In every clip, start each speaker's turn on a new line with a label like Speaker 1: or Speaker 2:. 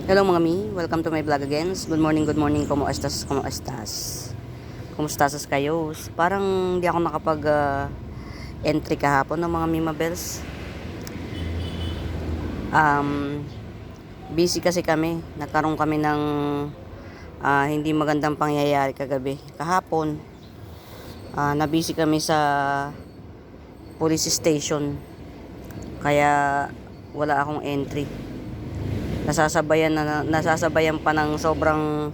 Speaker 1: Hello mga mi, welcome to my vlog again. Good morning, como estas, como estas. Kumusta kayo? Parang di ako nakapag entry kahapon ng mga Mima Bells. Busy kasi kami. Nagkaroon kami ng hindi magandang pangyayari kagabi. Kahapon, na-busy kami sa police station. Kaya wala akong entry. Nasasabayan pa ng sobrang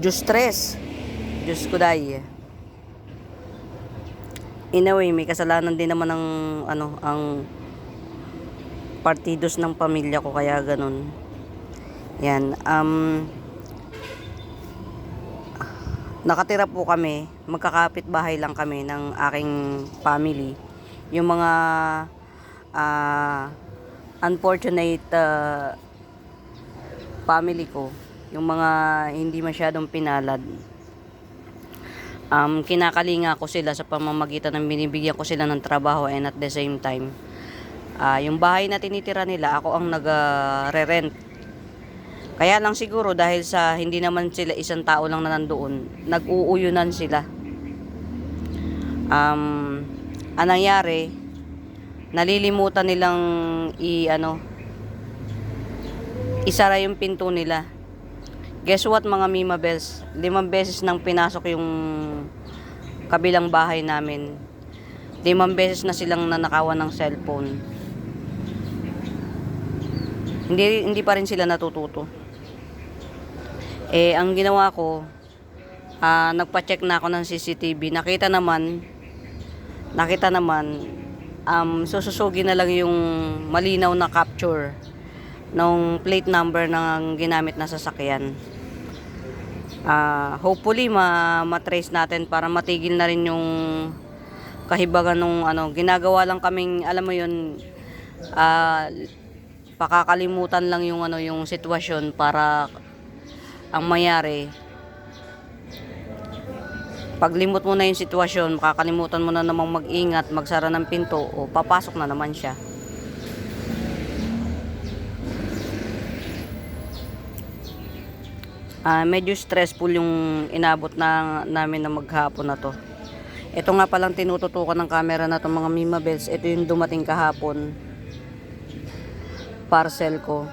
Speaker 1: stress. Diyos ko day. In a way, may kasalanan din naman ng ang partidos ng pamilya ko, kaya ganun. Yan. Nakatira po kami, magkakapit bahay lang kami ng aking family. Yung mga unfortunate family ko, yung mga hindi masyadong pinalad, kinakalinga ko sila sa pamamagitan ng binibigyan ko sila ng trabaho, and at the same time, yung bahay na tinitira nila, ako ang nag-re-rent. Kaya lang siguro dahil sa hindi naman sila isang tao lang na nandoon, nag-uuyunan sila. Ang nangyari, nalilimutan nilang isara yung pinto nila. Guess what mga Mima Bells? 5 beses nang pinasok yung kabilang bahay namin. 5 beses na silang nanakawan ng cellphone. Hindi pa rin sila natututo. Ang ginawa ko, nagpa-check na ako ng CCTV. Nakita naman, sususugin na lang yung malinaw na capture ng plate number ng ginamit na sasakyan. Hopefully matrace natin para matigil na rin yung kahibagan nung ginagawa lang kaming, alam mo yun, pakakalimutan lang yung yung sitwasyon para ang mayari. Paglimot mo na yung sitwasyon, makakalimutan mo na namang mag-ingat, magsara ng pinto, o papasok na naman siya. Medyo stressful yung inabot namin na maghapon na to. Ito nga palang tinututukan ng camera na to mga Mima Bells. Ito yung dumating kahapon, parcel ko.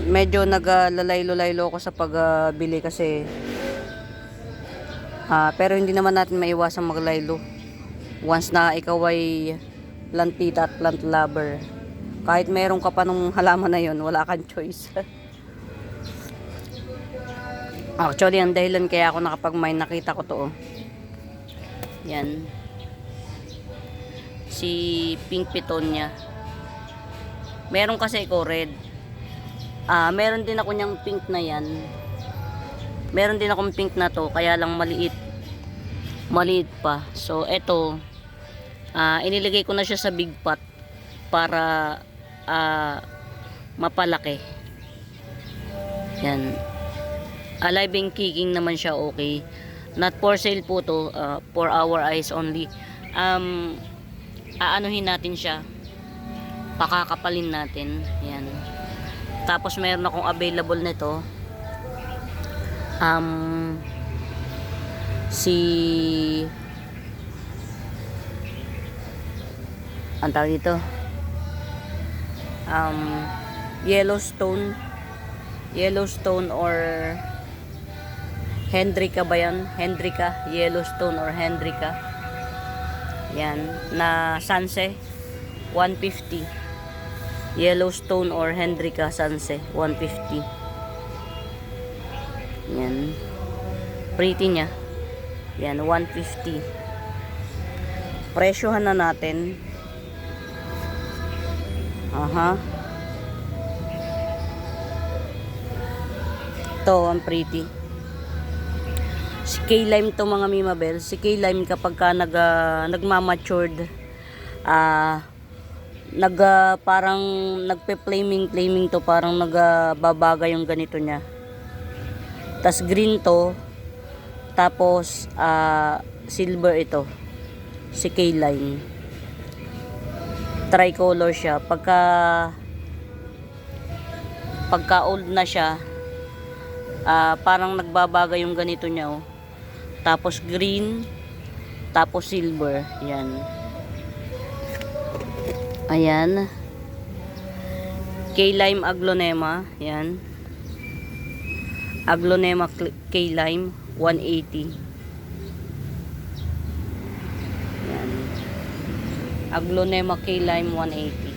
Speaker 1: Medyo naglalay-laylo ko sa pagbili kasi pero hindi naman natin maiwasang maglaylo once na ikaw ay plantita at plant lover. Kahit meron ka pa nung halaman na yun, wala kang choice. Actually, ang dahilan kaya ako nakapag-mine, nakita ko to. Yan. Si Pink Pitonia. Meron kasi ko red. Meron din ako niyang pink na yan. Meron din akong pink na to, kaya lang maliit. Maliit pa. So, eto, inilagay ko na siya sa big pot para mapalaki. Yan. Alive and kicking naman siya, okay. Not for sale po to, for our eyes only. Aanuhin natin siya. Pakakapalin natin. Yan. Tapos mayroon akong available nito. Ang tawag dito, Yellowstone or Hendrika ba yan? Hendrika, Yellowstone or Hendrika. Yan, na Sanse 150. Yellowstone or Hendrika Sanse 150. Yan. Pretty niya. Yan, 150. Presyohan na natin. Ito, ang pretty. Si K-Lime to mga Mima Bells. Si K-Lime kapag ka nagmamatured, parang nagpe-flaming to, parang nagbabaga yung ganito niya. Tas green to, tapos silver ito, si K-Lime. Tricolor siya. Pagka pagka old na siya, parang nagbabaga yung ganito niya, oh. Tapos green, tapos silver. Yan. Ayan. K-Lime Aglonema. Yan. Aglonema K-Lime 180. Yan. Aglonema K-Lime 180.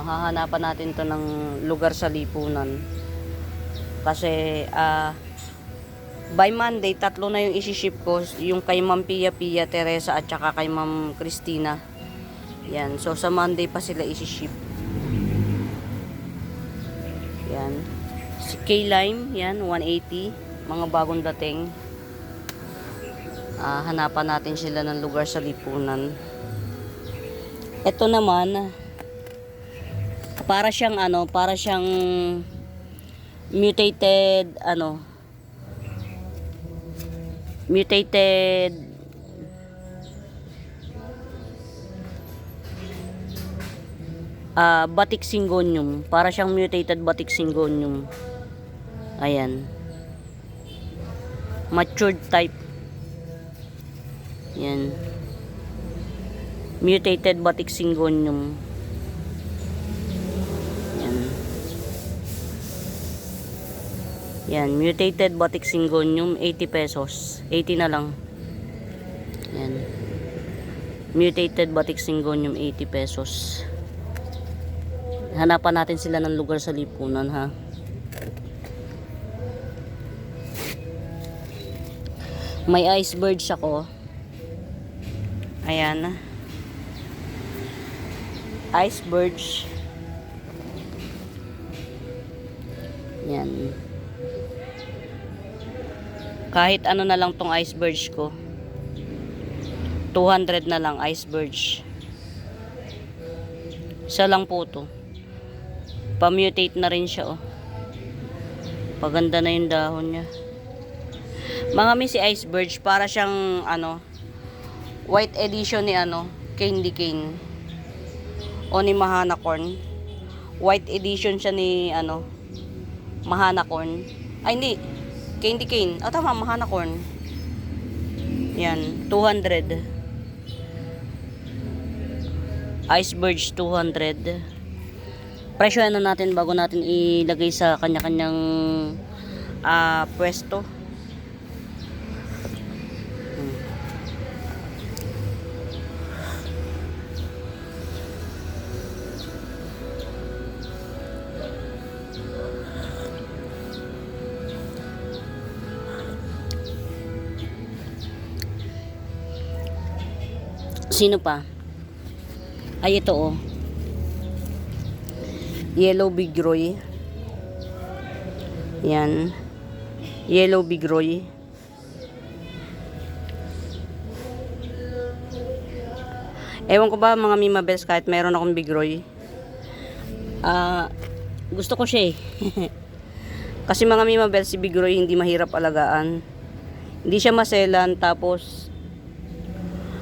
Speaker 1: Hahanapan natin to ng lugar sa lipunan. Kasi by Monday, 3 na yung isi-ship ko. Yung kay Ma'am Pia Teresa at saka kay Ma'am Christina. Yan. So sa Monday pa sila isi-ship. Yan. Si K-Lime, yan, 180. Mga bagong dating. Hanapan natin sila ng lugar sa lipunan. Ito naman, para siyang mutated batik syngonium. Para siyang mutated batik syngonium. Ayan. Matured type. Yan. Mutated batik syngonium. Yan, mutated batik syngonium, 80 pesos. 80 na lang. Yan. Mutated batik syngonium, 80 pesos. Hanapan natin sila ng lugar sa lipunan, ha. May icebergs ako. Ayan. Icebergs. Yan. Kahit ano na lang tong icebergs ko. 200 na lang icebergs. Isa lang po to. Pa-mutate na rin siya, oh. Paganda na yung dahon niya. Mga mi, si icebergs para siyang white edition ni candy cane o ni Mahana corn. White edition siya ni Mahana corn. Ay hindi, candy cane. Tama, Mahana corn. Yan, 200. Icebergs 200. Presyohan na natin bago natin ilagay sa kanya-kanyang pwesto. Sino pa? Ay, ito, oh. Yellow Bigroy. Yan. Yellow Bigroy. Ewan ko ba mga Mimabels, kahit meron akong Bigroy. Gusto ko siya, eh. Kasi mga Mimabels, si Bigroy hindi mahirap alagaan. Hindi siya maselan, tapos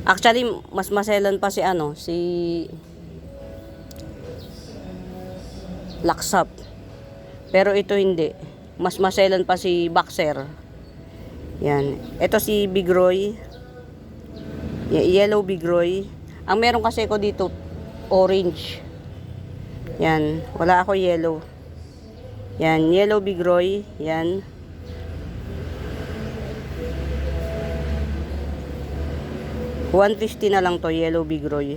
Speaker 1: actually mas maselan pa si si Laksap. Pero ito hindi. Mas maselan pa si Boxer. Yan. Ito si Bigroy. Yellow Bigroy. Ang meron kasi ko dito, orange. Yan. Wala ako yellow. Yan. Yellow Bigroy. Yan. $150 na lang to, Yellow Bigroy.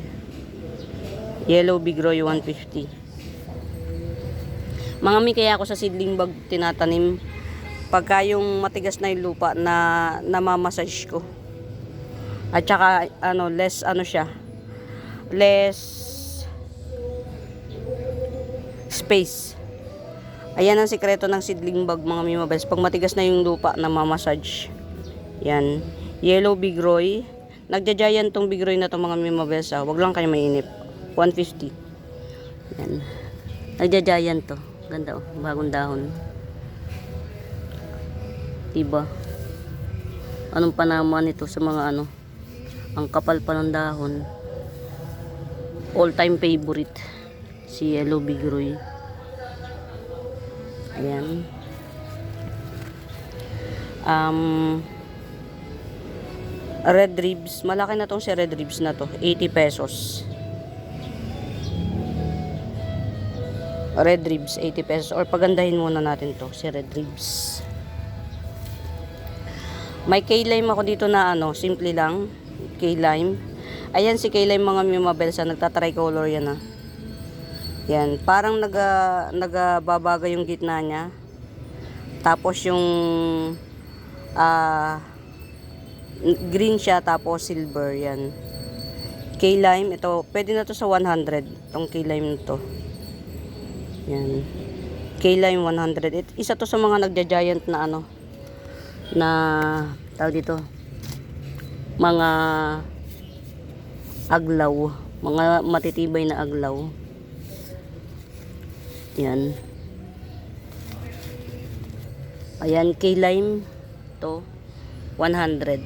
Speaker 1: Yellow Bigroy, 150. Mga mi, kaya ako sa seedling bag tinatanim pagka yung matigas na yung lupa na namamassage ko. At saka less less space. Ayan ang sikreto ng seedling bag, mga Mimabels. Pag matigas na yung lupa, namamassage. Yan. Yellow Bigroy. Nagja-giant tong Bigroy na to, mga Mimabels. Wag lang kayo mainip. 150. Yan. Nagja-giant to. Ganda, oh. Bagong dahon. Diba? Anong panaman ito sa mga ang kapal pa ng dahon. All time favorite Si Yellow Bigroy. Ayan. Red ribs. Malaki na tong si red ribs na to. 80 pesos. Red ribs, 80 pesos. Or pagandahin muna natin to, si red ribs. May K-lime ako dito na ano, simple lang. K-lime. Ayan si K-lime mga mimabelsa. Nagta-tricolor yan ah. Yan. Parang nagababaga yung gitna niya. Tapos yung green siya. Tapos silver. Yan. K-lime. Ito. Pwede na to sa 100. Itong K-lime na to. Yan. K-lime 100. Isa to sa mga nagja-giant na ano. Na tawag dito. Mga aglaw. Mga matitibay na aglaw. Yan. Ayan, K-lime to 100.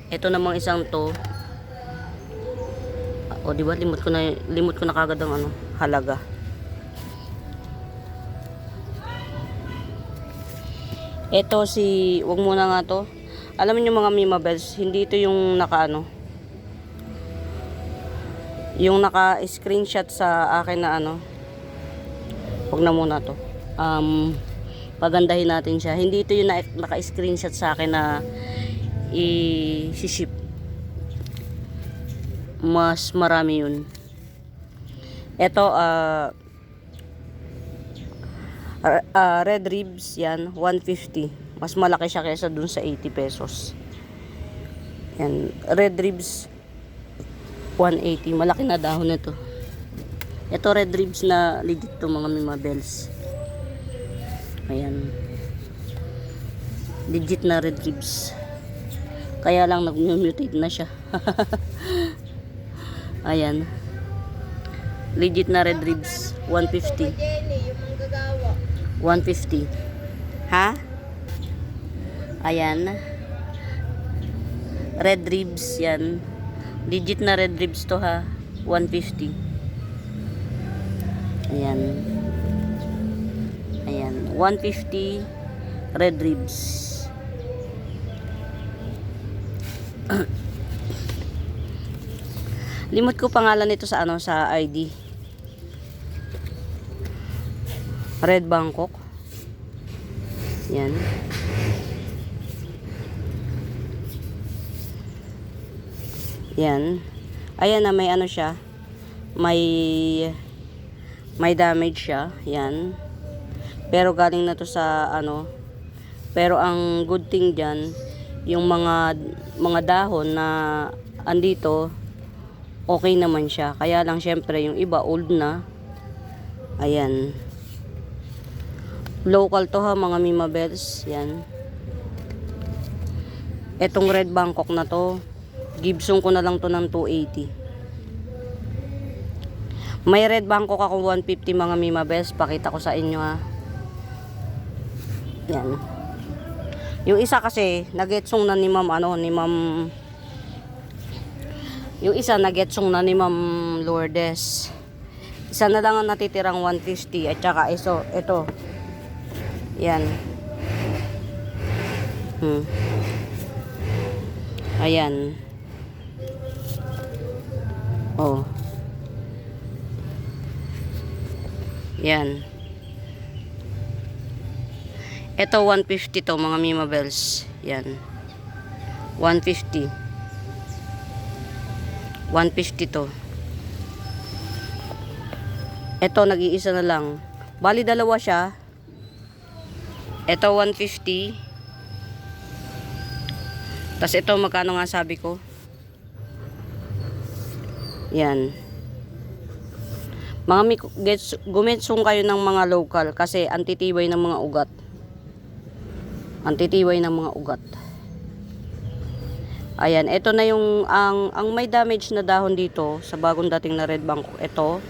Speaker 1: Ito namang isang to. O di ba limot ko na kagad ang ano, halaga. Ito si, wag muna nga to. Alam niyo mga Mimabels, hindi ito yung naka-ano. Yung naka-screenshot sa akin na ano. Wag na muna to. Pagandahin natin siya. Hindi ito yung naka-screenshot sa akin na i-ship. Mas marami yun. Ito, red ribs yan 150, mas malaki siya kaysa dun sa 80 pesos. Yan, red ribs 180, malaki na dahon nito. Ito red ribs na legit to mga Mimabels. Ayan, legit na red ribs, kaya lang nag-mutate na siya. Ayan, legit na red ribs 150. 150. Ha? Ayan. Red ribs yan. Legit na red ribs to ha. 150. Ayan. Ayan. 150 red ribs. Limot ko pangalan nito sa ano, sa ID. Red Bangkok. Yan. Yan. Ayan na, may ano siya. May damage siya. Yan. Pero galing na to sa ano. Pero ang good thing dyan, yung mga dahon na andito, okay naman siya. Kaya lang syempre yung iba old na. Ayan. Local to ha mga Mimabels. Yan. Etong Red Bangkok na to, Gibson ko na lang to ng 280. May Red Bangkok ako 150 mga Mimabels. Pakita ko sa inyo ha. Yan. Yung isa kasi nagetsong na ni Ma'am ano, ni Ma'am. Yung isa nagetsong na ni Ma'am Lourdes. Isa na lang ang natitirang 150 at saka ito. Yan. Ayan. Oh. Yan. Ito 150 to mga Mimabels. Yan. 150. 150 to. Ito nag-iisa na lang. Bali dalawa siya. Ito 150. Tas ito magkano nga sabi ko? Yan. Mga gumitsong kayo ng mga local kasi antitibay ng mga ugat. Antitibay ng mga ugat. Ayan, ito na yung ang may damage na dahon dito sa bagong dating na Red Bangkok. Ito.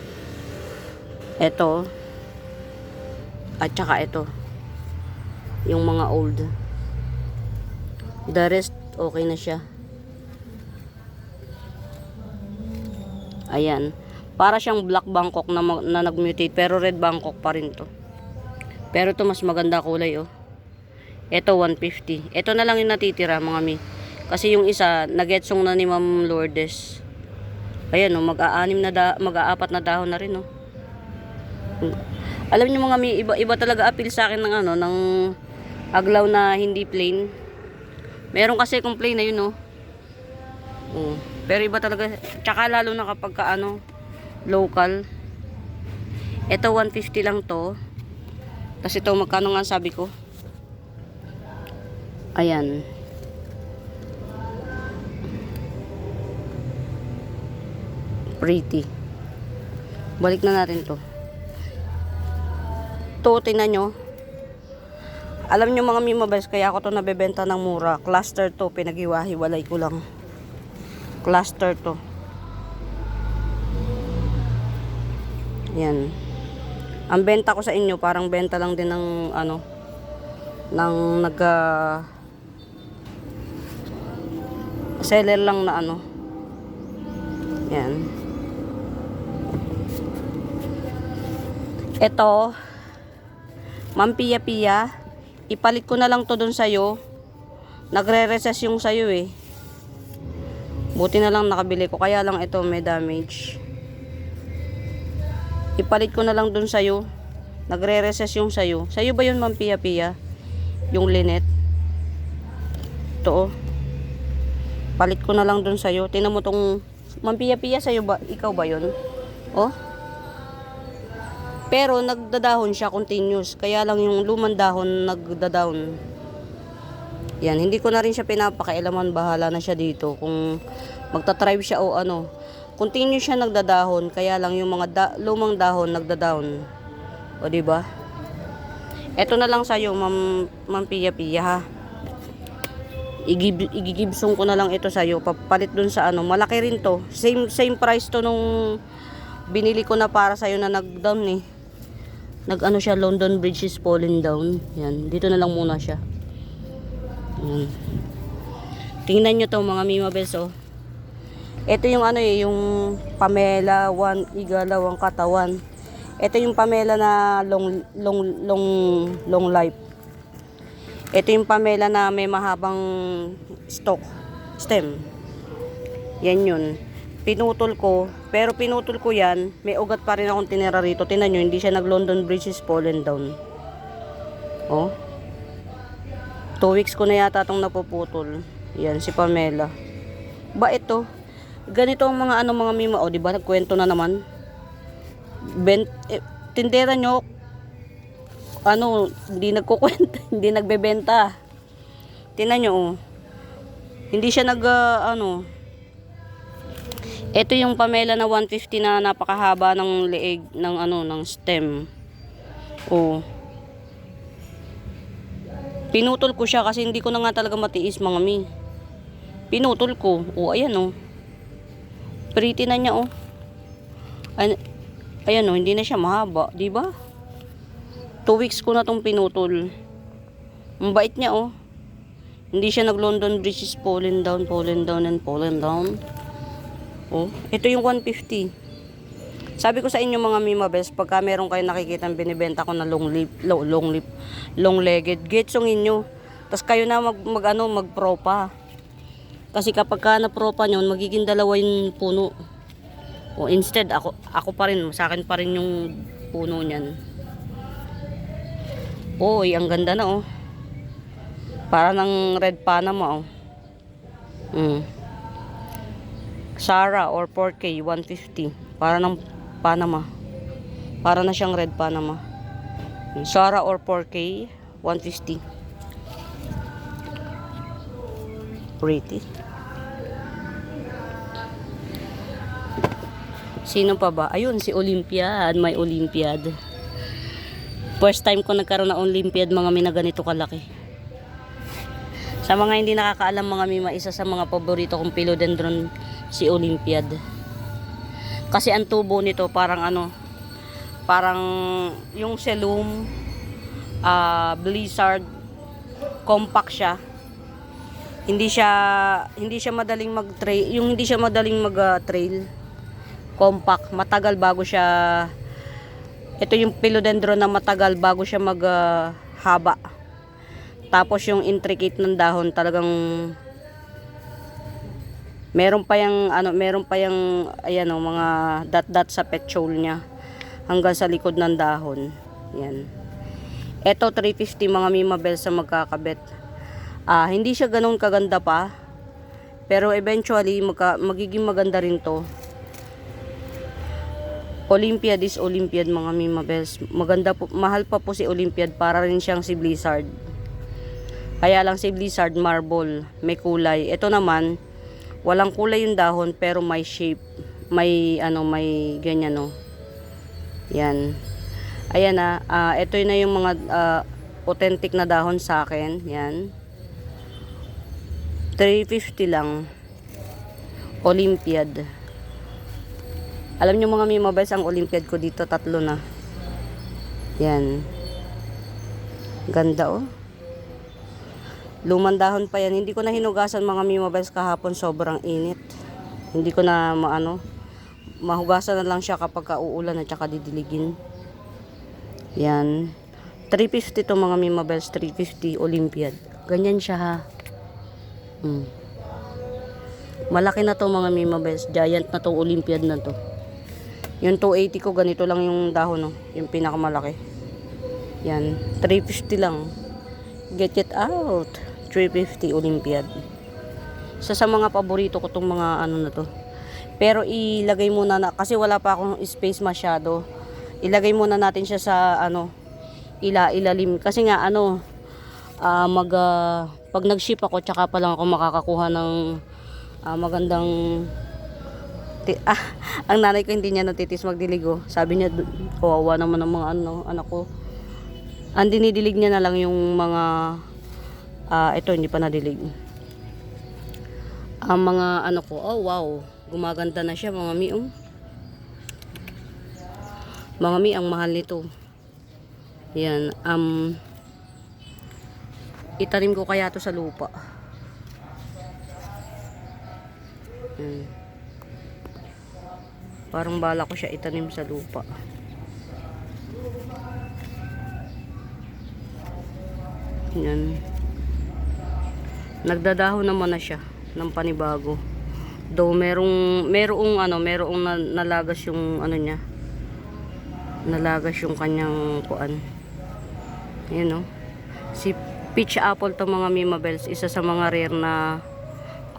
Speaker 1: At saka ito. Yung mga old. The rest okay na siya. Ayan. Para siyang Black Bangkok na nag-mutate, pero Red Bangkok pa rin to. Pero to mas maganda kulay, oh. Ito 150. Ito na lang yung natitira, mga mi. Kasi yung isa nagetsong na ni Ma'am Lourdes. Ayan, oh, mag-aapat na dahon na rin, oh. Alam niyo mga mi, iba talaga appeal sa akin ng ano, ng aglaw na hindi plain. Meron kasi kung plain na yun, oh. Oh, pero iba talaga, tsaka lalo na kapag ka, ano, local. Ito 150 lang to. Tapos ito magkano nga sabi ko? Ayan. Pretty. Balik na natin to. To, tingnan nyo. Alam nyo mga mimabes, kaya ako to nabebenta ng mura. Cluster to, pinaghiwa-hiwalay ko lang. Cluster to. Yan. Ang benta ko sa inyo, parang benta lang din ng ano, ng seller lang na ano. Yan. Ito, Ma'am Pia Pia, ipalit ko na lang to dun sa'yo. Nagre-recess yung sa'yo eh. Buti na lang nakabili ko, kaya lang ito may damage. Ipalit ko na lang dun sa'yo. Nagre-recess yung sa'yo. Sa'yo ba yun, Ma'am Pia Pia? Yung linet. Ito, oh. Palit ko na lang dun sa'yo. Tingnan mo tong Ma'am Pia Pia, sa'yo ba? Ikaw ba yun? Oh. Pero nagdadahon siya continuous. Kaya lang yung lumang dahon nagdadahon. Yan. Hindi ko na rin siya pinapakailaman. Bahala na siya dito. Kung magta-thrive siya o ano. Continue siya nagdadahon, kaya lang yung mga lumang dahon nagdadahon. O di ba? Ito na lang sa iyo, Ma'am Pia Pia, ha. Igigibsong ko na lang ito sa iyo, papalit dun sa ano, malaki rin to. Same price to nung binili ko na para sa iyo na nag-down eh. Nag-ano siya, London Bridge is falling down. Yan, dito na lang muna siya. Yan. Tingnan niyo to mga mimabes, oh. Ito yung ano eh, yung Pamela, igalawang katawan. Ito yung Pamela na long life. Ito yung Pamela na may mahabang stem. Yan yun. Pinutol ko, pero pinutol ko yan, may ugat pa rin akong tinira rito. Tingnan nyo, hindi siya nag-London Bridge is fallen down. Oh. 2 weeks ko na yata itong napuputol. Yan, si Pamela. Ba ito? Ganito ang mga ano mga mima, oh, di ba? Nagkwento na naman. Tindera nyo ano, hindi nagkukwenta, hindi nagbebenta. Tingnan nyo, oh. Hindi siya ano. Ito yung Pamela na 150 na napakahaba ng leeg ng ano, ng stem. Oh. Pinutol ko siya kasi hindi ko na nga talaga matiis mga mi. Pinutol ko. Oh, ayan oh. Pretty na niya oh. Ayan oh, hindi na siya mahaba, di ba? 2 weeks ko na tong pinutol. Ang bait niya oh. Hindi siya nag-London Bridge is falling down and falling down. Oh, ito yung 150. Sabi ko sa inyo mga mimabes, pagka meron kayo nakikita binibenta ko na long-legged, getsongin nyo. Tapos kayo na mag-propa. Kasi kapag ka na-propa nyo, magiging dalawa yung puno. O instead, ako pa rin, sa akin pa rin yung puno niyan. Oy, ang ganda na oh. Para ng red Panama oh. Sarah or 4K 150. Para ng Panama. Para na siyang red Panama. Sarah or 4K 150. Pretty. Sino pa ba? Ayun, si Olympiad. May Olympiad. First time ko nagkaroon ng Olympiad, mga mina ganito kalaki. Sa mga hindi nakakaalam mga mima, isa sa mga paborito kong philodendron si Olympiad. Kasi ang tubo nito parang ano, parang yung Selum, Blizzard, compact siya. Hindi siya madaling mag-trail, yung hindi siya madaling mag-trail. compact. Matagal bago siya, ito yung philodendron na matagal bago siya haba. Tapos yung intricate ng dahon talagang meron pa yung ayan o, mga dot-dot sa petiole niya hanggang sa likod ng dahon. Yan. Ito 350 mga Mima Bells sa magkakabit. Hindi siya ganun kaganda pa, pero eventually magiging maganda rin to. Olympiad is Olympiad mga Mima Bells. Maganda po, mahal pa po si Olympiad, para rin siyang si Blizzard. Kaya lang si Blizzard marble, may kulay. Ito naman walang kulay yung dahon pero may shape. May may ganyan no. Yan. Ayan na, ito na yung mga authentic na dahon sa akin. Yan. 350 lang. Olympiad. Alam nyo mga Mima Bells, ang Olympiad ko dito 3 na. Yan. Ganda oh. Lumang dahon pa yan. Hindi ko na hinugasan mga Mima Bells kahapon, sobrang init. Hindi ko na mahugasan na lang siya kapag uulan at saka didiligin. Yan. 350 to mga Mima Bells, 350 Olympiad. Ganyan siya ha. Malaki na to mga Mima Bells. Giant na to, Olympiad na to. Yung 280 ko, ganito lang yung dahon no. Yung pinakamalaki. Yan. 350 lang. Get it out. 350 Olympiad. Isa sa mga paborito ko tong mga na to. Pero ilagay muna na, kasi wala pa akong space masyado. Ilagay muna natin siya sa ilalim. Kasi nga pag nag-ship ako, tsaka pa lang ako makakakuha ng magandang ang nanay ko hindi niya natitis magdiligo. Sabi niya, kawawa naman ng mga anak ko. Ang dinidilig niya na lang yung mga ito hindi pa nadilig. Ang mga ko, oh wow, gumaganda na siya mga mi. Mga mi, ang mahal nito. Yan, itanim ko kaya to sa lupa. Yan. Parang bala ko siya itanim sa lupa. Yan. Nagdadahon naman na siya ng panibago. Though merong nalagas yung niya. Nalagas yung kanyang kuan. Ayan Si peach apple to mga Mima Bells, isa sa mga rare na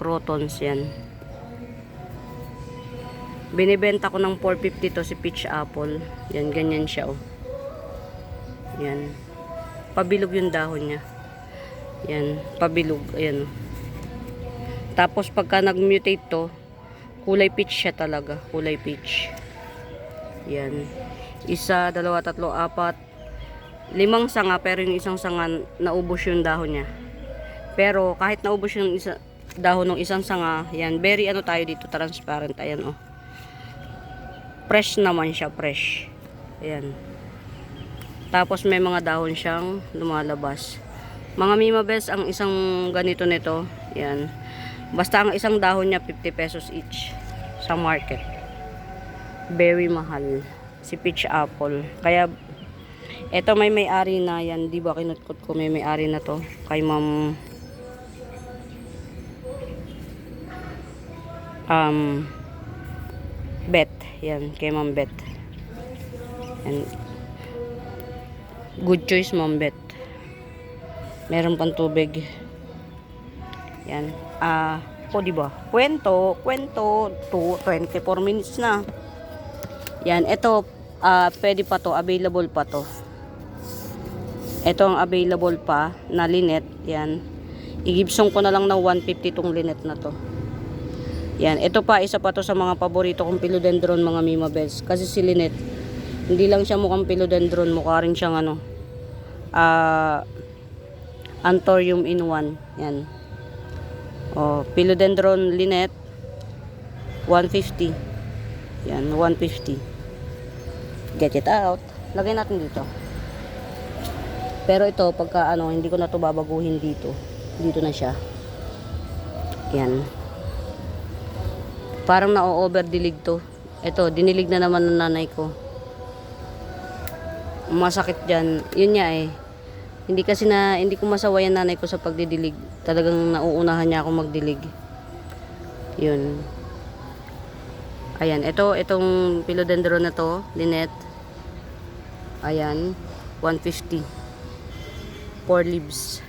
Speaker 1: crotons yan. Binibenta ko ng 450 to si peach apple. Yan, ganyan siya Yan. Pabilog yung dahon niya. Yan, pabilog. Ayan. Tapos pagka nag-mutate to, kulay peach siya talaga. Kulay peach. Yan. 1, 2, 3, 4, 5 sanga, pero yung isang sanga naubos yung dahon niya. Pero kahit naubos yung dahon ng isang sanga, yan, very tayo dito, transparent. Ayan fresh naman siya, fresh. Ayan. Tapos may mga dahon siyang lumalabas. Mga Mima Bells, ang isang ganito nito, yan. Basta ang isang dahon niya 50 pesos each sa market. Very mahal. Si peach apple. Kaya eto may may-ari na yan, 'di ba? Kinutkot ko, may may-ari na to kay Ma'am Beth. Yan, kay Ma'am Beth. Yan. Good choice, Ma'am Beth. Meron pang tubig. Yan. Diba? Kwento, 24 minutes na. Yan, ito, pwede pa to, available pa to. Ito ang available pa na linet. Yan. I-gibsong ko na lang na 150 tong linet na to. Yan, ito pa, isa pa to sa mga paborito kong philodendron mga Mima Bells. Kasi si linet, hindi lang siya mukhang philodendron, mukha rin siyang Anthurium in one. Yan. Philodendron linet 150. Yan, 150. Get it out. Lagay natin dito. Pero ito pagka hindi ko na to babaguhin dito. Dito na siya. Yan. Parang na-over dilig to. Ito, dinilig na naman ng nanay ko. Masakit dyan. Yun nga eh. Hindi ko masawa yung nanay ko sa pagdidilig. Talagang nauunahan niya ako magdilig. Yun. Ayan, itong philodendron na to, Lynette. Ayan, 150. 4 leaves.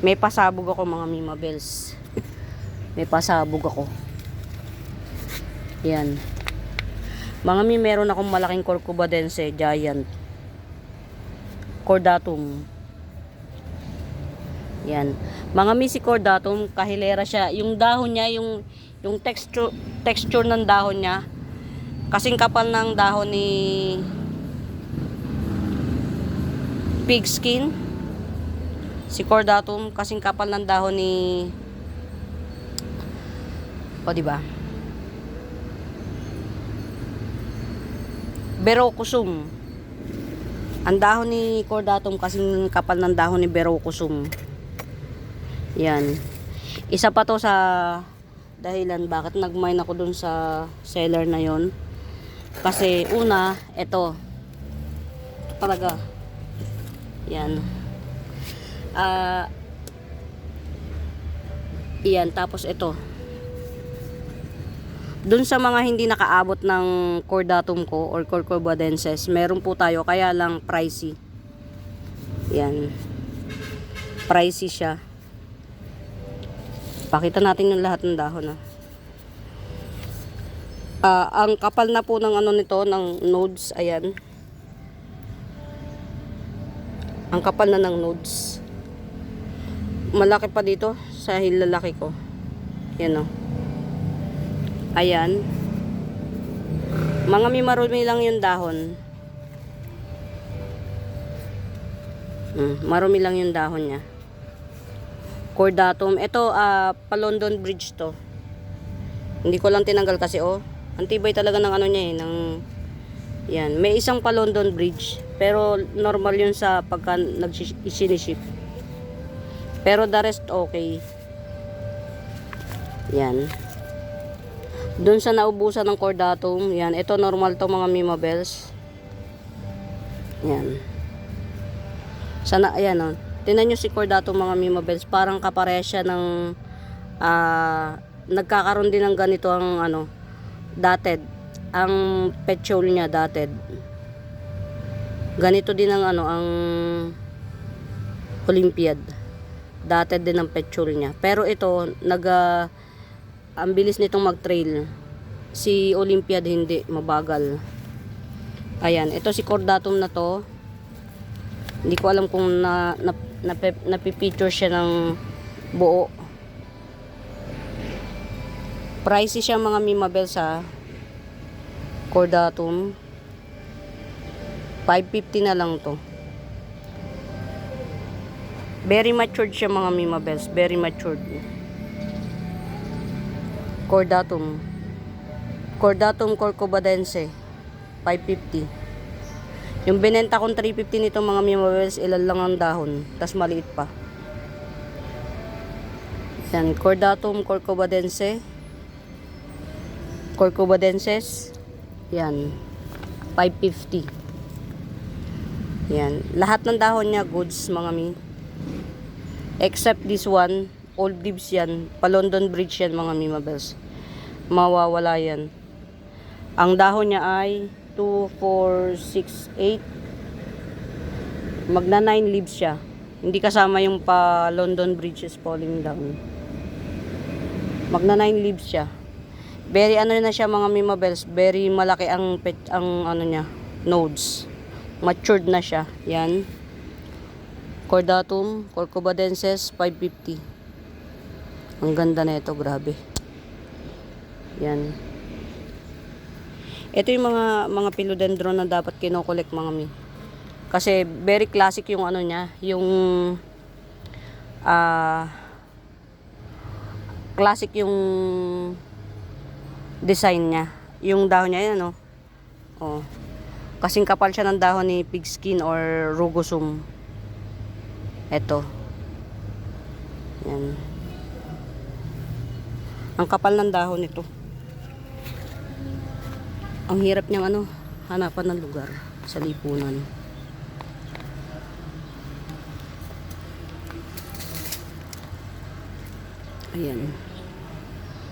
Speaker 1: May pasabog ako mga Mima Bells. May pasabog ako. Yan. Mga mi, meron akong malaking Corcovadense giant. Cordatum. Yan. Mga mi, si Cordatum, kahilera siya. Yung dahon niya, yung texture ng dahon niya, kasing kapal ng dahon ni pigskin. Si Cordatum, kasing kapal ng dahon ni diba? Berocosum. Ang dahon ni Cordatum kasing kapal ng dahon ni Berocosum. Yan. Isa pa to sa dahilan bakit nag-mine ako dun sa seller na yon. Kasi una, ito talaga. Yan. Yan, tapos ito. Dun sa mga hindi nakaabot ng Cordatum ko or Corcovadenses, meron po tayo, kaya lang pricey. Yan. Pricey siya. Pakita natin yung lahat ng dahon. Ang kapal na po ng ano nito, ng nodes, ayan. Ang kapal na ng nodes. Malaki pa dito sa hilalaki ko. Yan o. Ayan. Mga marumi lang yung dahon. Marumi lang yung dahon niya. Cordatum. Ito, pa-London Bridge to. Hindi ko lang tinanggal kasi, antibay talaga ng ano niya ng yan. May isang pa-London Bridge. Pero normal yun sa pagka nag-siniship. Pero the rest okay. Yan. Doon sa naubusan ng Cordatum, yan. Ito normal to mga Mima Bells. Yan. Sana, ayan o. Tingnan nyo si Cordatum mga Mima Bells. Parang kapareha siya ng nagkakaroon din ng ganito ang dotted. Ang petiole niya dotted. Ganito din ang ang Olympiad. Dotted din ang petiole niya. Pero ito, ang bilis nitong mag-trail. Si Olympiad hindi, mabagal. Ayan, ito si Cordatum na to. Hindi ko alam kung napipicture siya ng buo. Pricey siya mga Mima Bells Cordatum. 550 na lang to. Very matured siya mga Mima Bells. Very matured. Cordatum. Cordatum Corcovadense. 550. Yung binenta kong 350 nito mga Mima Bells, ilan lang ang dahon. Tas maliit pa. Yan. Cordatum Corcovadense. Corcovadenses. Yan. 550. Yan. Lahat ng dahon niya goods mga mi. Except this one. Old leaves yan. Pa-London Bridge yan mga Mima Bells. Mawawala yan. Ang dahon niya ay 2, 4, 6, 8. Magna 9 leaves siya. Hindi kasama yung pa-London Bridge is falling down. Magna 9 leaves siya. Very na siya mga Mima Bells. Very malaki ang niya, nodes. Matured na siya. Yan. Cordatum, Corcovadenses, 550. Ang ganda na ito, grabe. Yan. Ito yung mga philodendron na dapat kinokolek mga mi. Kasi very classic yung niya, yung classic yung design niya. Yung dahon niya yan kasing kapal siya ng dahon ni pigskin or rugosum. Ito. Yan. Ang kapal ng dahon nito. Ang hirap niyang ano, hanapan ng lugar sa lipunan. Ayan.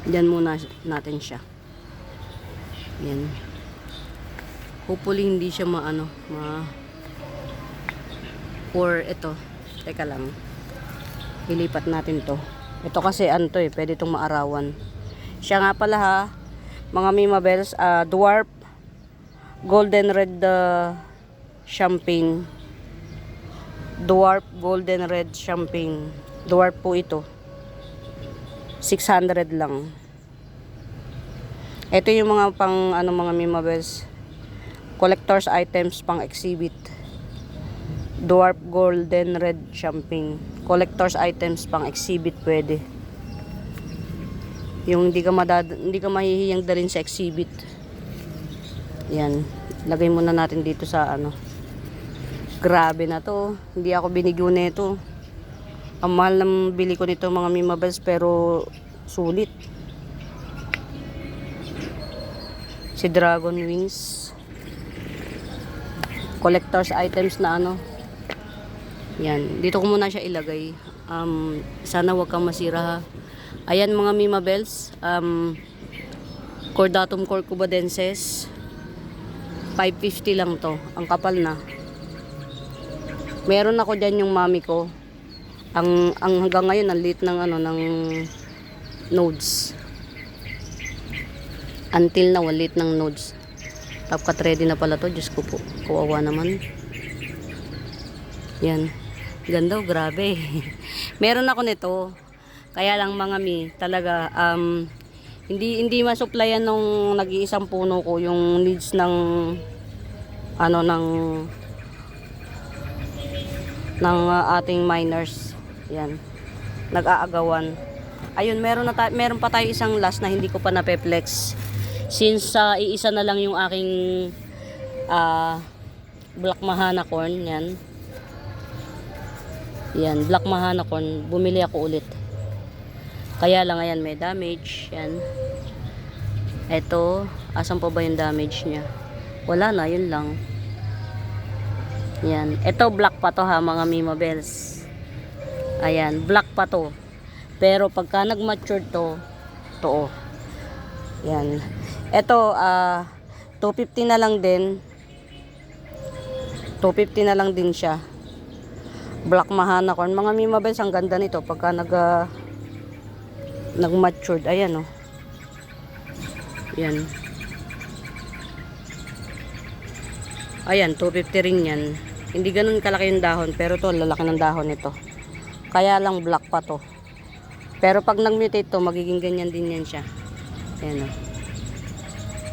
Speaker 1: Diyan muna natin siya. Ayan. Hopefully hindi siya or ito. Teka lang. Ilipat natin to. Ito kasi ano to pwede itong maarawan. Siya nga pala ha, mga Mimabels, dwarf golden red champagne. Dwarf golden red champagne. Dwarf po ito. 600 lang. Ito yung mga pang mga Mimabels, collector's items pang exhibit. Dwarf golden red champagne. Collector's items pang exhibit pwede. Yung hindi ka mahihiyang dalhin sa exhibit. Yan. Lagay muna natin dito sa Grabe na to. Hindi ako binigyo nito. Ang mahal ng bili ko nito mga Mimabels, pero sulit. Si Dragon Wings. Collector's items na Yan. Dito ko muna siya ilagay. Sana wag kang masira ha. Ayan mga Mimabels. Cordatum corcubadenses. 550 lang to. Ang kapal na. Meron ako dyan yung mami ko. Ang hanggang ngayon ang liit ng ng nodes. Until na walit ng nodes. Top cut ready na pala to. Diyos ko po. Kawawa naman. Yan. Ganda, grabe. Meron ako nito. Kaya lang mga talaga hindi masupplyan nung nag-iisang puno ko yung needs ng ating miners. Yan. Nag-aagawan. Ayun, meron pa tayo isang last na hindi ko pa napeplex. Since iisa na lang yung aking black mahana corn. Yan. Yan, black mahana corn. Bumili ako ulit. Kaya lang ayan, may damage. Yan. Ito, asan pa ba yung damage niya? Wala na, yun lang. Yan. Ito, black pa to ha, mga Mimabels. Ayan, black pa to. Pero pagka nag-mature to. Yan. Ito, 250 na lang din. 250 na lang din siya. Black mahana corn. Mga Mimabels, ang ganda nito pagka nag-matured. Ayan Yan. Ayan, 250 rin yan. Hindi ganun kalaki yung dahon, pero to lalaki ng dahon nito. Kaya lang black pa to. Pero pag nag-mutate to, magiging ganyan din yan siya. Ayan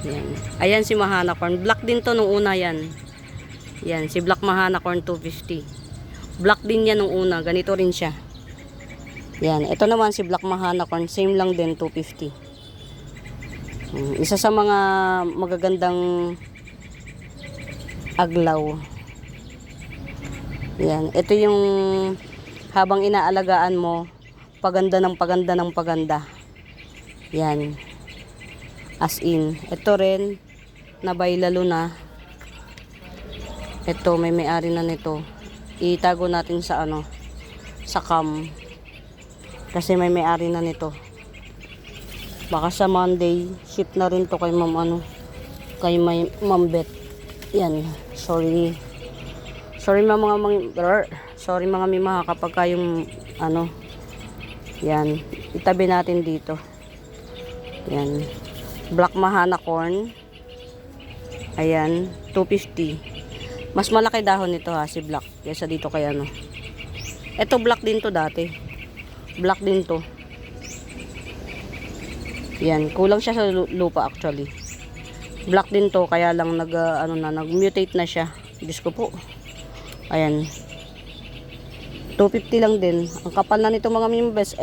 Speaker 1: Yan. Ayan si mahana corn. Black din to nung una yan. Yan, si black mahana corn 250. Black din yan nung una. Ganito rin siya. Yan. Ito naman si black mahana corn. Same lang din, 250. Isa sa mga magagandang aglaw. Yan. Ito yung habang inaalagaan mo, paganda ng paganda. Yan. As in. Ito rin, nabaylalo na. Ito, may may-ari na nito. Itago natin sa sa cam. Kasi may may-ari na nito. Baka sa Monday, ship na rin to kay kay Ma'am Bet. Yan. Sorry mga mima kapag kayong yan. Itabi natin dito. Yan. Black mahana corn. Ayan, 250. Mas malaki dahon nito ha, si black. Kaysa dito kay Ito black din to dati. Black din to. Yan, kulang siya sa lupa actually. Black din to, kaya lang nag-mutate na siya. Diyos ko po. Ayan. 250 lang din. Ang kapal na nito mga Mimabels.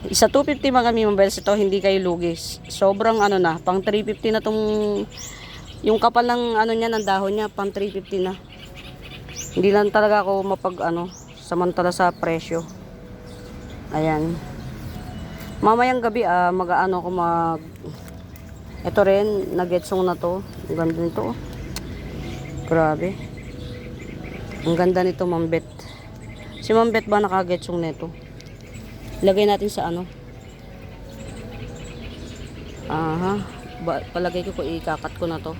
Speaker 1: Isa 250 mga Mimabels. Ito hindi kayo lugis. Sobrang pang 350 na tong yung kapal ng niya, ng dahon niya, pang 350 na. Hindi lang talaga ako samantala sa presyo. Ayan. Mamayang gabi, mag-aano ko mag... Ito rin, nag-getsong na to. Ang ganda nito, oh. Grabe. Ang ganda nito, Ma'am Bet. Si Ma'am Bet ba nakagetsong nito? Lagay natin sa ano? Aha. Palagay ko ikakat ko na to.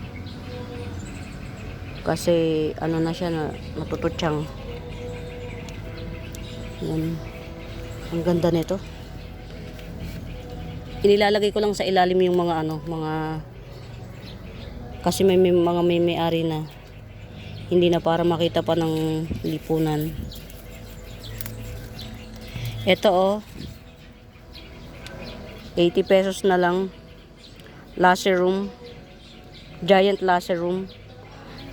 Speaker 1: Kasi ano na siya, natututyang. Yan. Ang ganda nito. Inilalagay ko lang sa ilalim yung mga ano, mga... Kasi may mga may-ari na. Hindi na para makita pa ng lipunan. Ito, oh. 80 pesos na lang. Laser room. Giant laser room.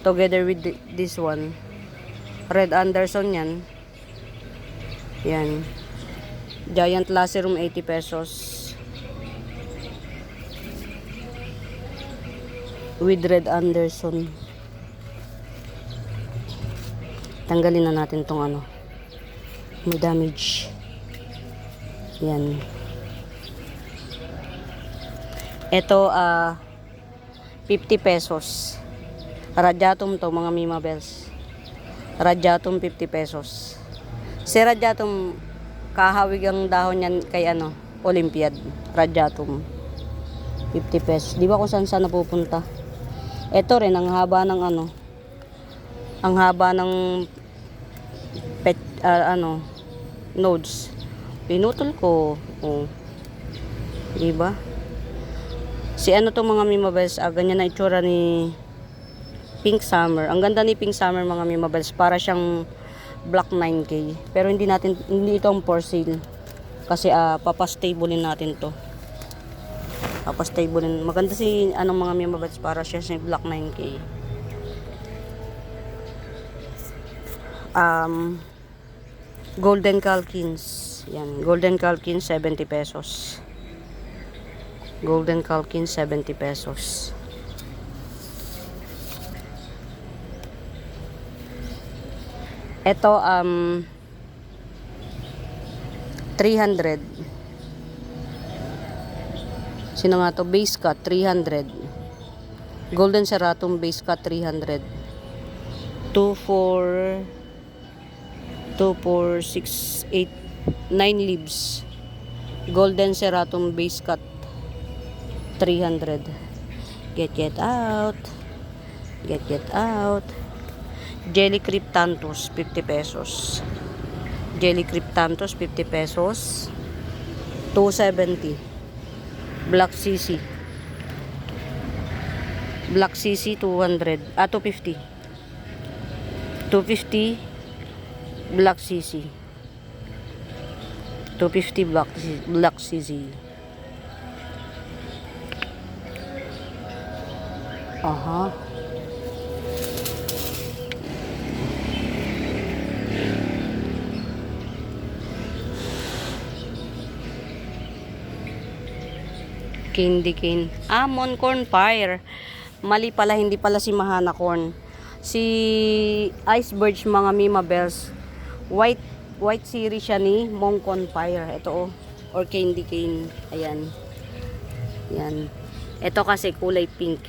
Speaker 1: Together with this one. Red Anderson yan. Yan. Giant laser room, 80 pesos. With Red Anderson. Tanggalin na natin tong ano. May damage. Yan. Ito, 50 pesos. Radiatum to, mga Mima Bells. Radiatum, 50 pesos. Si Radiatum, kahawig ang dahon yan kay ano, Olympiad. Radiatum. 50 pesos. Di ba kung saan napupunta? Ito rin, ang haba ng ano, ang haba ng nodes. Pinutol ko. Oh. Diba? Si ano to, mga Mima Bells, ganyan na itsura ni Pink Summer. Ang ganda ni Pink Summer, mga Mima Bells. Para siyang Black 9K. Pero hindi ito ang for sale. Kasi papastablein natin to. Papastablein. Maganda si mga Mima Bells, para siya si Black 9K. Golden Calkins. Yan, Golden Calkins, 70 pesos. Golden Calkins, 70 pesos. Ito, 300. Sino nga to? Base cut, 300. Golden Ceratum, base cut, 300. 2, 4, 6, 8, 9 leaves. Golden Ceratum, base cut, 300. Get out. Get out. Jelly Cryptanthus, 50 pesos. Jelly Cryptanthus, 50 pesos. 270. Black CC. Black CC, 200. 250. 250. Black CC. 250 Black CC. Aha. Candy cane. Moncorn Fire. Mali pala, hindi pala si Mahana Corn. Si Iceberg, mga Mima Bells. White series siya ni Moncorn Fire. Ito, oh. Or candy cane. Ayan. Yan. Ito kasi kulay pink.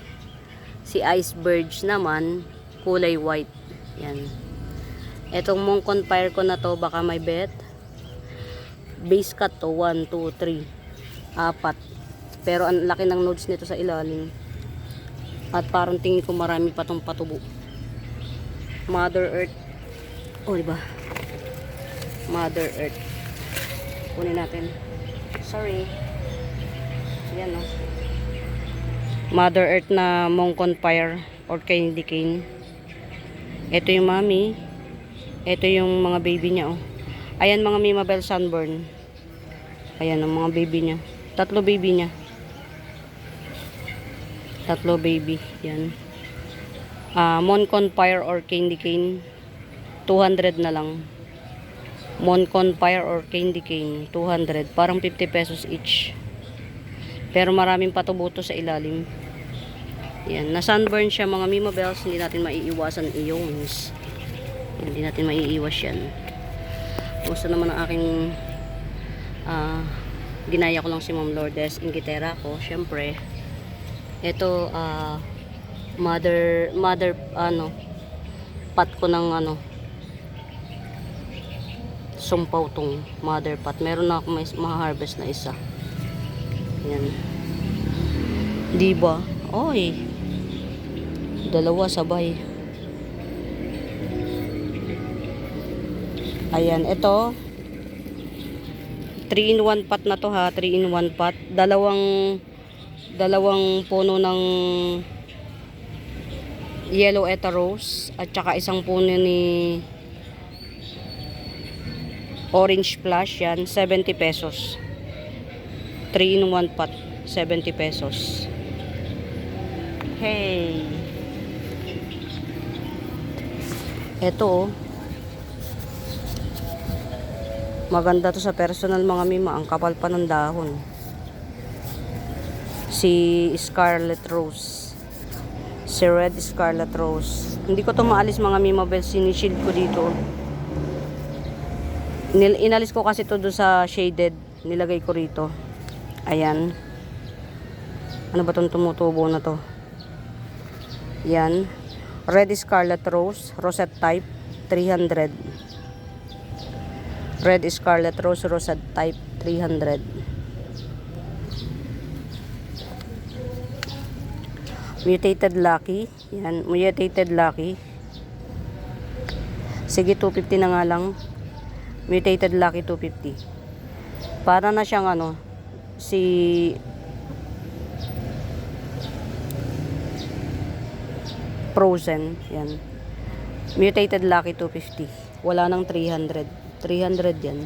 Speaker 1: Si Iceberg naman kulay white. Yan. Etong Moncorn Fire ko na to, baka may bet. Base cut to 1, 2, 3, 4. Pero ang laki ng nodes nito sa ilalim. At parang tingin ko marami pa tong patubo. Mother Earth. Oh, diba? Mother Earth. Kunin natin. Sorry. Yan, oh. Mother Earth na Moncorn Fire or candy cane. Ito yung mami. Ito yung mga baby niya, oh. Ayan, mga Mima Bell Sunburn. Ayan ang mga baby niya. 3 baby niya. 3 baby. Yan. Moncorn Fire or candy cane. 200 na lang. Moncorn Fire or candy cane. 200. Parang 50 pesos each. Pero maraming patubuto sa ilalim. Yan. Na-sunburn siya, mga Mima Bells. Hindi natin maiiwasan ions. Hindi natin maiiwas yan. Gusto naman ang aking Ginaya ko lang si Ma'am Lourdes, ingitera ko, syempre. Ito, mother, pot ko ng sumpaw tong mother pot. Meron na ako may ma-harvest na isa. Yan. Diba? Oy. Dalawa sabay. Ayan, ito 3-in-1 pot na to ha, 3-in-1 pot. Dalawang puno ng yellow eta rose at saka isang puno ni orange flush. Yan, 70 pesos. 3-in-1 pot, 70 pesos. Hey. Ito, maganda to sa personal mga mima. Ang kapal pa ng dahon. Si Scarlet Rose. Si Red Scarlet Rose. Hindi ko to maalis mga mima bells. Sinishield ko dito. Inalis ko kasi to doon sa shaded. Nilagay ko rito. Ayan. Ano ba itong tumutubo na to? Yan. Red Scarlet Rose. Rosette type. 300. Red Scarlet Rose. Rosette type. 300. Mutated Lucky. Yan. Mutated Lucky. Sige, 250 na nga lang. Mutated Lucky 250. Para na siyang si Frozen. Yan. Mutated Lucky 250. Wala nang 300. 300 yan.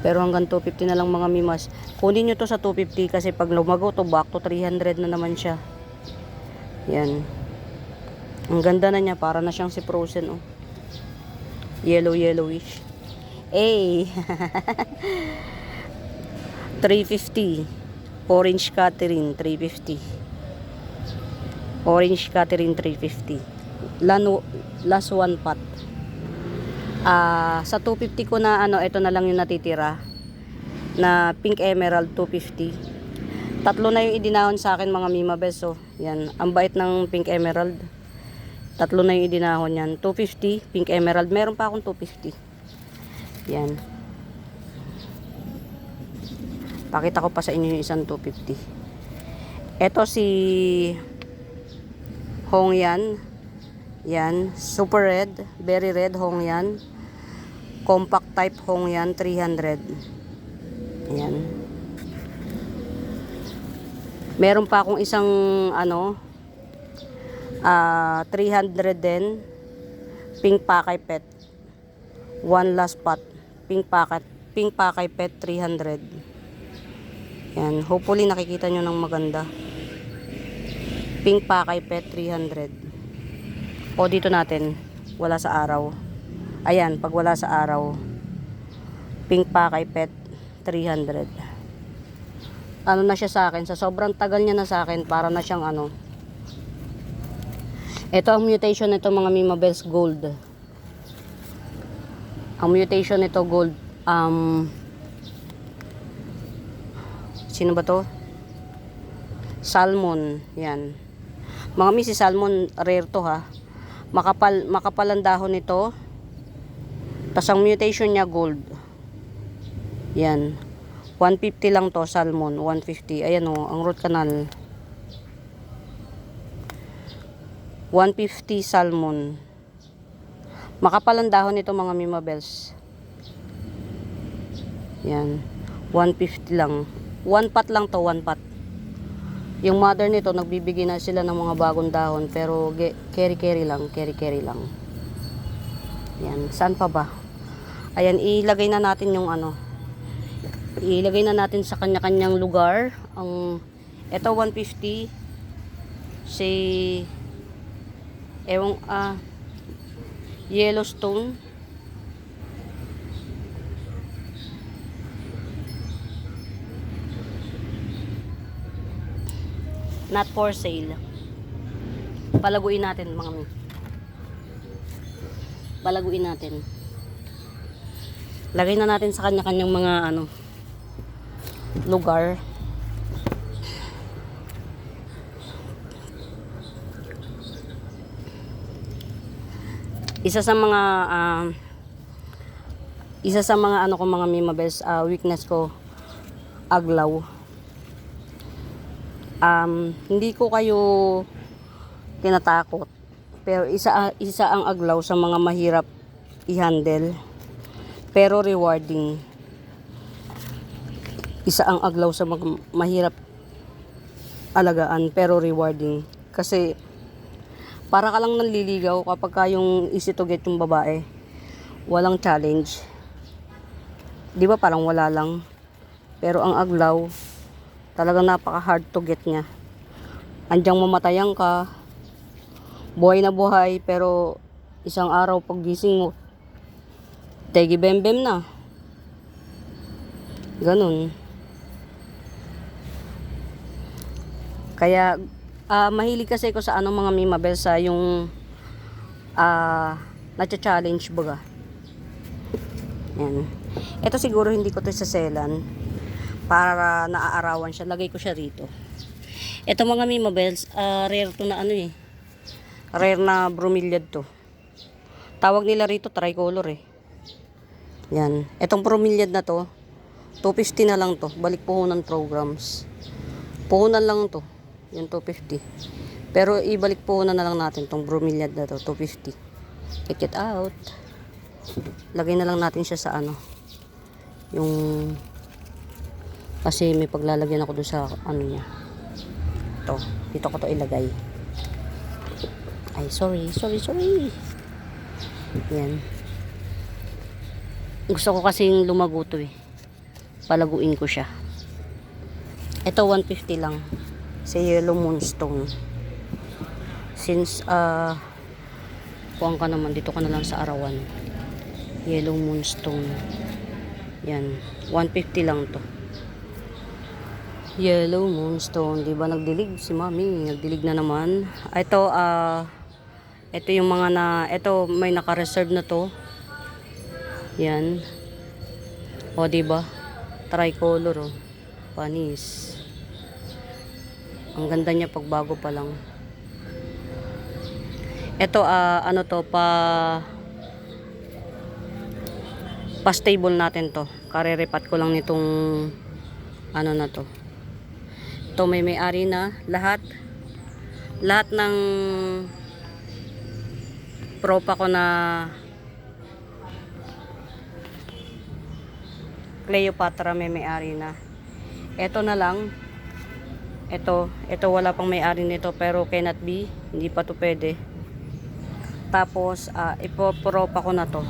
Speaker 1: Pero hanggang 250 na lang mga mimas. Kunin nyo to sa 250 kasi pag lumago to back to 300 na naman siya. Yan. Ang ganda na niya. Para na siyang si Frozen. Oh. Yellowish. Hey! 350. Orange Catherine 350. Orange Catherine 350. Last one pot. Sa 250 ko na ito na lang yung natitira na Pink Emerald 250. Tatlo na yung idinahon sa akin mga mima beso. Yan, ang bait ng Pink Emerald. Tatlo na yung idinahon yan. 250 Pink Emerald. Meron pa akong 250. Yan. Pakita ko pa sa inyo yung isang 250. Ito si Hongyan. Yan, super red, very red Hongyan. Compact type Hongyan 300. Ayan. Meron pa akong isang 300 din. Pink Pakay Pet. One last pot. Pink Pakay Pet 300. Yan, hopefully nakikita nyo ng maganda. Pink Pakay Pet 300. O dito natin, wala sa araw. Ayan, pag wala sa araw, Pink Pakay Pet 300. Ano na siya sa akin, sa sobrang tagal niya na sa akin, para na siyang ito ang mutation nito mga Mima Bells Gold. Ang mutation nito gold, sino ba to? Salmon, yan. Mga misi, salmon rare to ha. Makapal ang dahon nito. Tas ang mutation niya gold. Yan. 150 lang to, salmon. 150. Ayan o, ang root canal. 150 salmon. Makapal ang dahon nito mga Mima Bells. Yan. 150 lang. One pot lang to, one pot. Yung mother nito, nagbibigay na sila ng mga bagong dahon. Pero, carry lang. Yan. Saan pa ba? Ayan, ilagay na natin yung ilagay na natin sa kanya-kanyang lugar. Ito, 150. Si, Yellowstone. Not for sale. Palaguin natin mga mi. Palaguin natin. Lagay na natin sa kanya-kanyang mga lugar. Isa sa mga ano ko mga Mimabels, weakness ko, aglaw. Hindi ko kayo tinatakot, pero isa ang aglaw sa mga mahirap i-handle pero rewarding. Isa ang aglaw sa mga mahirap alagaan pero rewarding, kasi para ka lang nanliligaw kapag ka yung easy to get yung babae, walang challenge, di ba, parang wala lang. Pero ang aglaw talagang napaka hard to get niya. Andyang mamatayan ka, buhay na buhay, pero isang araw pag gising mo, tegi bembem na. Ganun. Kaya mahilig kasi ko sa mga Mimabel, sa yung nacha-challenge baga. Yan. Ito siguro hindi ko to saselan para naaarawan siya. Lagay ko siya rito. Ito mga Mimabels, rare to na rare na bromeliad to. Tawag nila rito tricolor Yan. Itong bromeliad na to, 250 na lang to. Balik puhunan programs. Puhunan lang to. Yung 250. Pero ibalik puhunan na lang natin tong bromeliad na to, 250. Check it out. Lagay na lang natin siya sa yung, kasi may paglalagyan ako doon sa niya. Dito ko to ilagay. Ay, sorry. Yan. Gusto ko kasing lumago to palaguin ko siya. Ito 150 lang sa yellow moonstone. Since kuwang ka naman, dito ka na lang sa arawan. Yellow moonstone. Yan, 150 lang to. Yellow moonstone, di ba nagdilig si Mami? Nagdilig na naman. Ito ito yung mga ito may naka-reserve na to. Yan. O di ba? Tricolor panis. Ang ganda niya pag bago pa lang. Ito pa-stable natin to. Kareripat ko lang nitong na to. Ito may ari na lahat ng propa ko na Cleopatra may ari na. Ito na lang. Ito wala pang may-ari nito, pero cannot be, hindi pa to pwede. Tapos ipopropa ko na to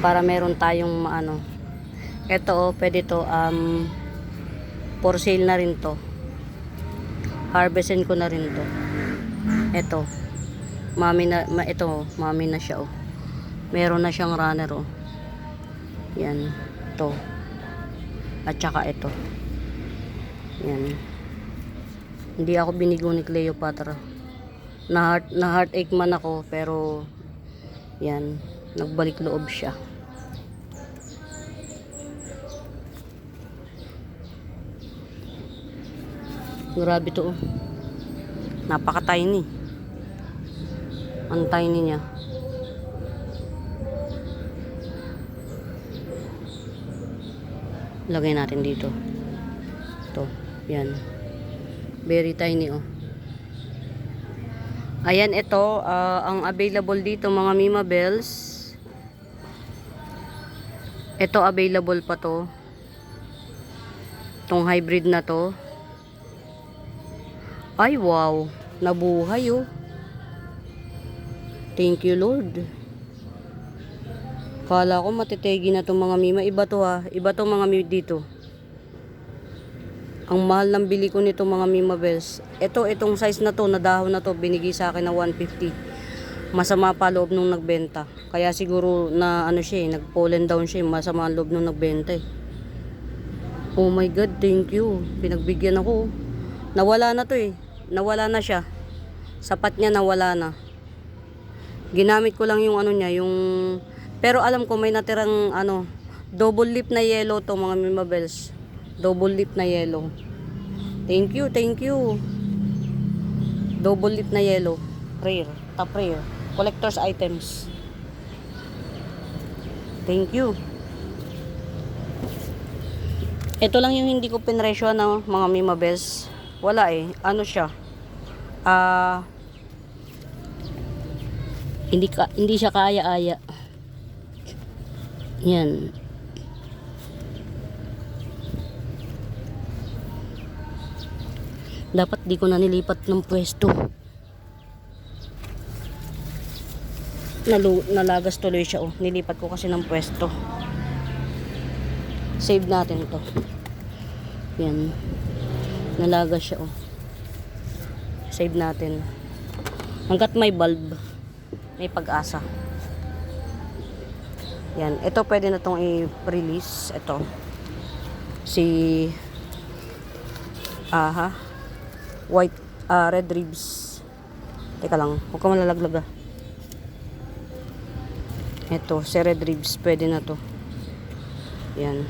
Speaker 1: para meron tayong ito pwede to, for sale na rin to. Harvestin ko na rin to. Ito mami na siya meron na siyang runner yan to, at saka ito. Yan. Hindi ako binigo ni Cleopatra. Na heartache man ako, pero yan, nagbalik loob siya. Grabe to. Napaka-tiny. Ang tiny niya. Lagay natin dito. Ito. Yan. Very tiny Ayan, ito ang available dito mga Mimabels. Ito available pa to. Itong hybrid na to. Ay wow, nabuhay Thank you Lord. Kala ko matitegi na itong mga Mima. Iba to Iba to mga Mima dito. Ang mahal ng bili ko nito mga Mimabels. Itong size na to, na dahon na to, binigay sa akin na 150. Masama pa loob nung nagbenta. Kaya siguro na nag-pollen down siya. Masama ang loob nung nagbenta Oh my God, thank you. Pinagbigyan ako. Nawala na to Nawala na siya. Sapat niya, nawala na. Ginamit ko lang yung niya, yung... Pero alam ko may natirang Double lip na yellow to mga mimabels. Double lip na yellow. Thank you, thank you. Double lip na yellow. Rare, top rare. Collector's items. Thank you. Ito lang yung hindi ko pinresyo ng mga mimabels. Wala eh. Ano siya? Hindi siya kaaya-aya. Yan. Dapat di ko na nilipat ng pwesto. Nalagas tuloy siya oh. Nilipat ko kasi ng pwesto. Save natin to. Yan. Nalagas siya oh. Save natin. Hanggat may bulb, may pag-asa. Yan. Ito pwede na tong i-release. Ito. Si white red ribs. Teka lang, huwag ka malalaglag ah. Ito, si red ribs, pwede na to. Yan.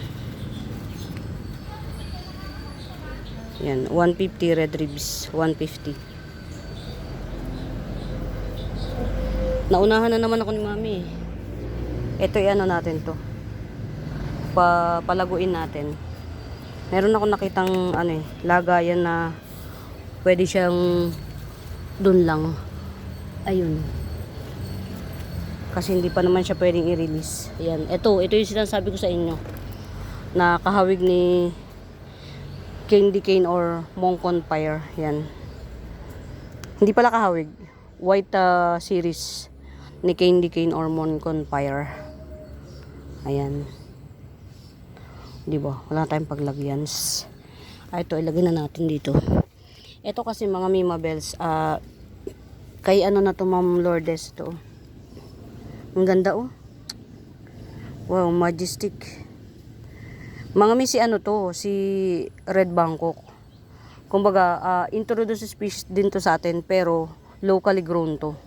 Speaker 1: Yan, 150 red ribs, 150. Naunahan na naman ako ni mami. Ito ano natin to. Palaguin natin. Meron ako nakitang lagayan na pwede siyang dun lang. Ayun. Kasi hindi pa naman siya pwedeng i-release. Ayan. Ito yung sinasabi ko sa inyo. Na kahawig ni Candy Cane or Monk on Fire. Yan. Hindi pala kahawig. White series ni Candy Cane or Monk on Fire. Ayan. Diba? Wala tayong paglagyan. Ito, ilagay na natin dito. Ito kasi mga mimabels, kay na to Ma'am Lourdes to. Ang ganda oh. Wow, majestic. Mga si to, si Red Bangkok. Kumbaga, introduced species din to sa atin, pero locally grown to.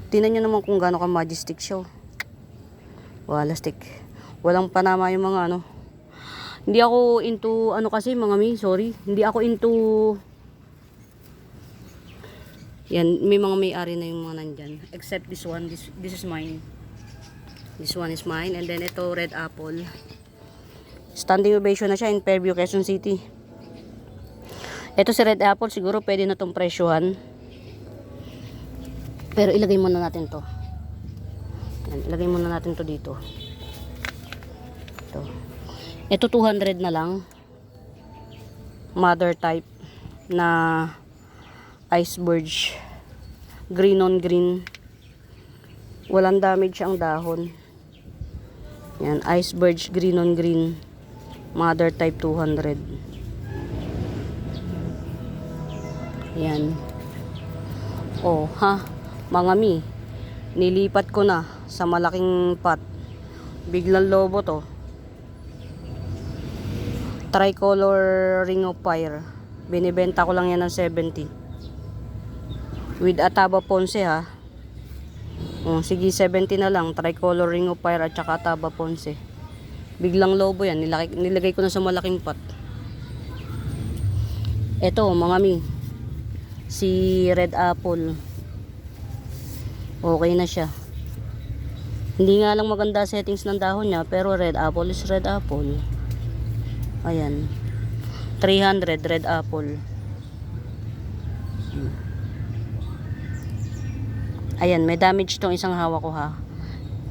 Speaker 1: Tingnan nyo naman kung gaano ka majestic siya. Wala stick. Walang panama yung mga Hindi ako into kasi mga sorry. Hindi ako into yan, may mga may-ari na yung mga nandyan. Except this one, this is mine. This one is mine. And then ito, red apple. Standing ovation na siya in Fairview, Quezon City. Ito si red apple, siguro pwede na tong presyuhan. Pero ilagay muna natin to. Yan, ilagay muna natin to dito. Ito 200 na lang. Mother type na iceberg. Green on green. Walang damage ang dahon. Yan, iceberg green on green. Mother type 200. Yan. Oh, mga nilipat ko na sa malaking pot. Biglang lobo to. Tricolor ring of fire. Binibenta ko lang yan ng 70. With Ataba Ponce sige 70 na lang. Tricolor ring of fire at saka Ataba Ponce. Biglang lobo yan. Nilagay ko na sa malaking pot. Ito mga si red apple. Okay na siya. Hindi nga lang maganda settings ng dahon niya, pero red apple is red apple. Ayan. 300 red apple. Ayan, may damage tong isang hawak ko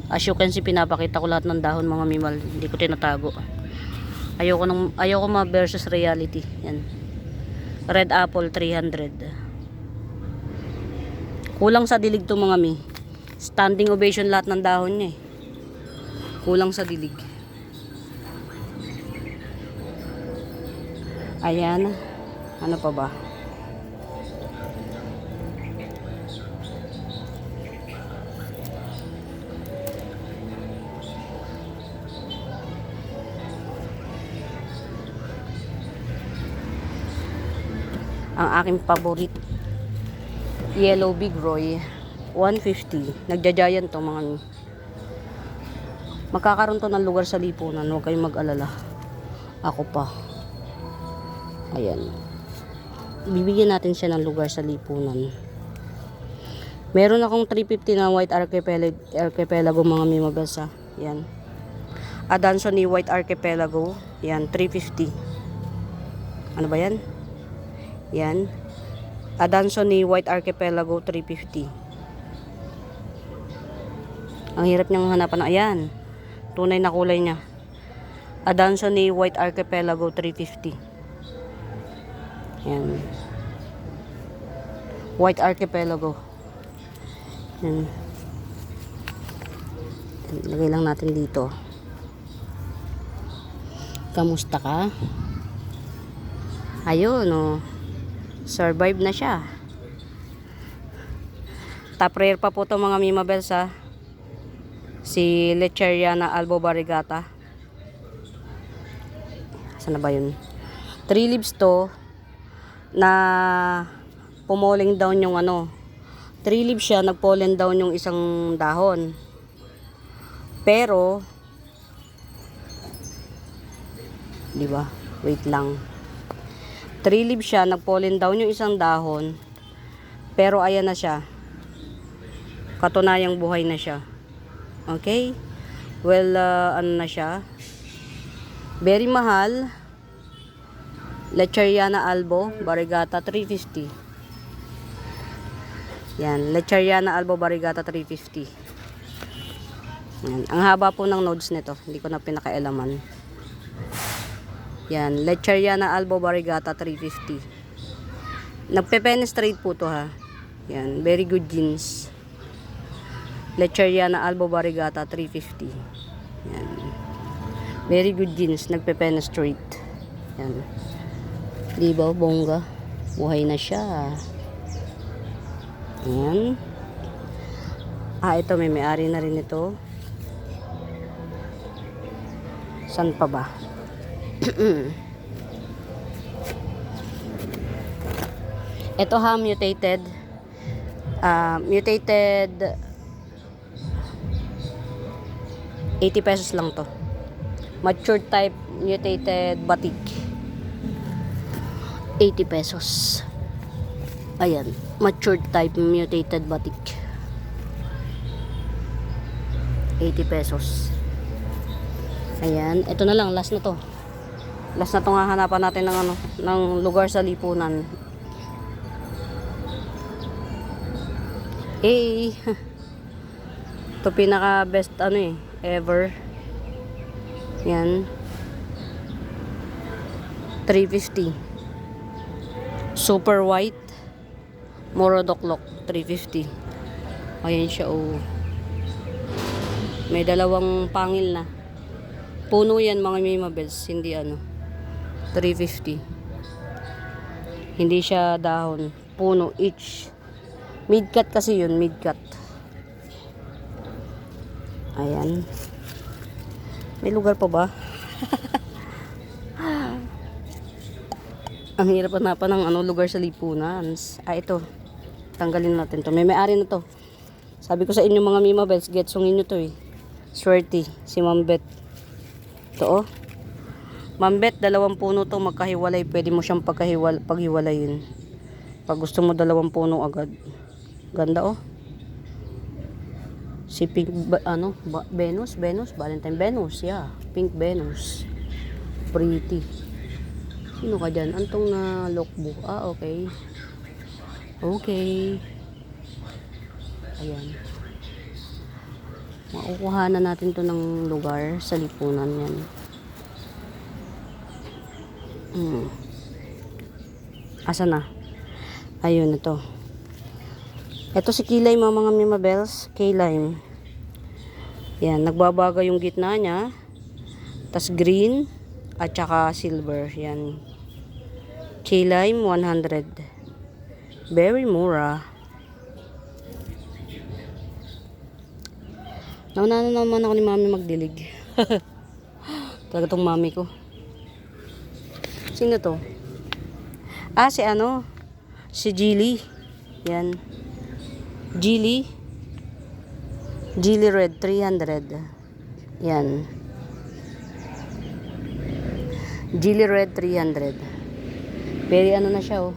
Speaker 1: As you can see, pinapakita ko lahat ng dahon mga mimal. Hindi ko tinatago. Ayoko ma-versus reality. Yan. Red apple 300. Kulang sa dilig to mga Standing ovation lahat ng dahon niya Kulang sa dilig. Ayan. Ano pa ba? Ang aking paborito, Yellow Big Roy, 150. Nagja-giant to mga Magkakaroon to ng lugar sa lipunan. Huwag kayong mag-alala. Ako pa. Ayan. Bibigyan natin siya ng lugar sa lipunan. Meron akong 350 na White Archipelago mga mimabasa. Yan. Adansonii White Archipelago. Yan, 350. Ano ba yan? Yan. Adansonii White Archipelago, 350. Ang hirap niyang hanapan. Ayan. Tunay na kulay niya. Adansonii White Archipelago, 350. Yan. White Archipelago. Yan. Lagay lang natin dito. Kamusta ka? Ayun, oh. Survive na siya. Top rare pa po to mga mimabels, ha. Si Lecheriana albo variegata. Saan na ba yun? 3 leaves to na pumolling down yung ano. 3 leaves siya, nagpollen down yung isang dahon. Pero, di ba? Wait lang. 3 leaves siya, nagpollen down yung isang dahon. Pero ayan na siya. Katunayang buhay na siya. Okay? Well, ano na siya? Very mahal. Lecheriana albo variegata, 350. Yan, Lecheriana albo variegata, 350. Yan. Ang haba po ng nodes nito. Hindi ko na pinakailaman. Yan, Lecheriana albo variegata, 350. Nagpe-penetrate po to, ha. Yan, very good genes. Lecheriana albo variegata, 350. Yan. Very good genes, nagpe-penetrate. Yan. Di ba, bongga? Buhay na siya. Yan. Ito, may-ari na rin ito. San pa ba? Ito, ha, mutated. Mutated 80 pesos lang to. Mature type mutated batik. 80 pesos. Ayan, mature type mutated batik. 80 pesos. Ayan, ito na lang, last na to. Last na to nga hanapan natin ng ano, ng lugar sa lipunan. Ito pinaka best ano ever. Yan. 350. Super white. Morodoklok, 350. Ayan siya, oh. May dalawang pangil na. Puno yan mga mimabels, hindi ano. 350. Hindi siya dahon. Puno each. Mid-cut kasi yun, mid-cut. Ayan. May lugar pa ba? Ang hirap hanapan ng ano, lugar sa lipunan. Ito. Tanggalin natin to. May-ari na to. Sabi ko sa inyo mga mimabels, getsongin nyo to eh. Swerte, si Ma'am Beth. Ito, oh. Ma'am Beth, 2 puno to magkahiwalay. Pwede mo siyang paghiwalayin. Pag gusto mo 2 puno agad. Ganda, oh. Si Pink, Venus, Valentine Venus, yeah. Pink Venus. Pretty. Sino ka dyan? Antong na lookbook. Okay. Okay. Ayan. Makukuha na natin to ng lugar sa lipunan yan. Asa na? Ayun, ito. Ito si Kilay mga mimabels. K-lime. Yan, nagbabaga yung gitna niya. Tas green at saka silver. Yan. K-lime 100. Very mura. Nauna na naman ako ni mami magdilig. Talaga tong mami ko. Sino to? Si ano? Si Gilly. Yan. Gilly Red 300. Yan. Jelly Red 300. Very ano na siya oh.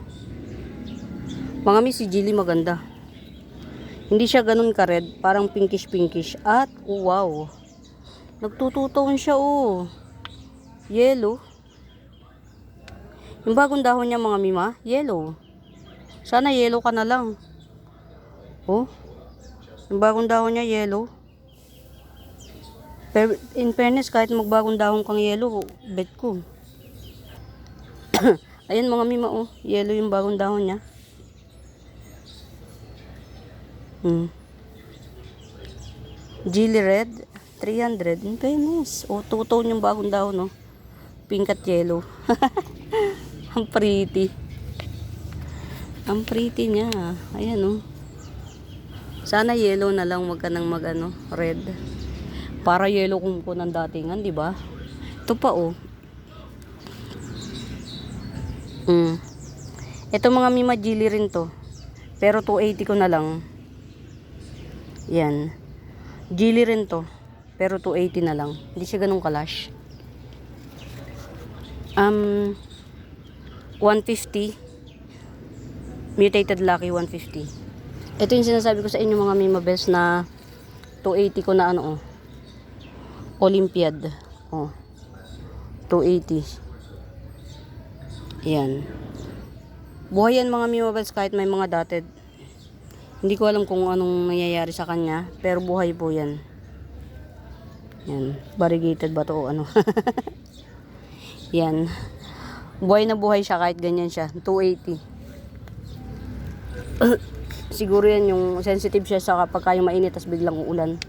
Speaker 1: Mga mi, si Jelly maganda. Hindi siya ganun ka-red, parang pinkish-pinkish. At, oh, wow. Nagtututuon siya, oh. Yellow. Yung bagong dahon niya, mga mima, yellow. Sana yellow ka na lang. Oh. Yung bagong dahon niya, yellow. Pero, in fairness, kahit magbagong dahon kang yellow, bet ko. Ayan, mga mima, oh. Yellow yung bagong dahon niya. Jelly Red 300. In fairness. O, two-tone yung bagong dahon, no? Pink at yellow. Ang pretty. Ang pretty niya. Ayan, no? Sana yellow na lang, wag ka nang mag-ano, red. Para yellow kung ng datingan, di ba? Ito pa, oh. Ito mga mima, jelly rin to. Pero 280 ko na lang. Yan. Jelly rin to. Pero 280 na lang. Hindi siya ganun kalash. 150. Mutated Lucky 150. Ito yung sinasabi ko sa inyo mga Mima Bells na 280 ko na ano oh. Olympiad. Oh. 280. Yan. Buhay yan mga Mima Bells kahit may mga dotted. Hindi ko alam kung anong nangyayari sa kanya, pero buhay po yan. Yan, variegated ba to o ano? Yan. Buhay na buhay siya kahit ganyan siya. 280. Siguro yan yung sensitive siya sa kapag kayong mainit tas biglang uulan.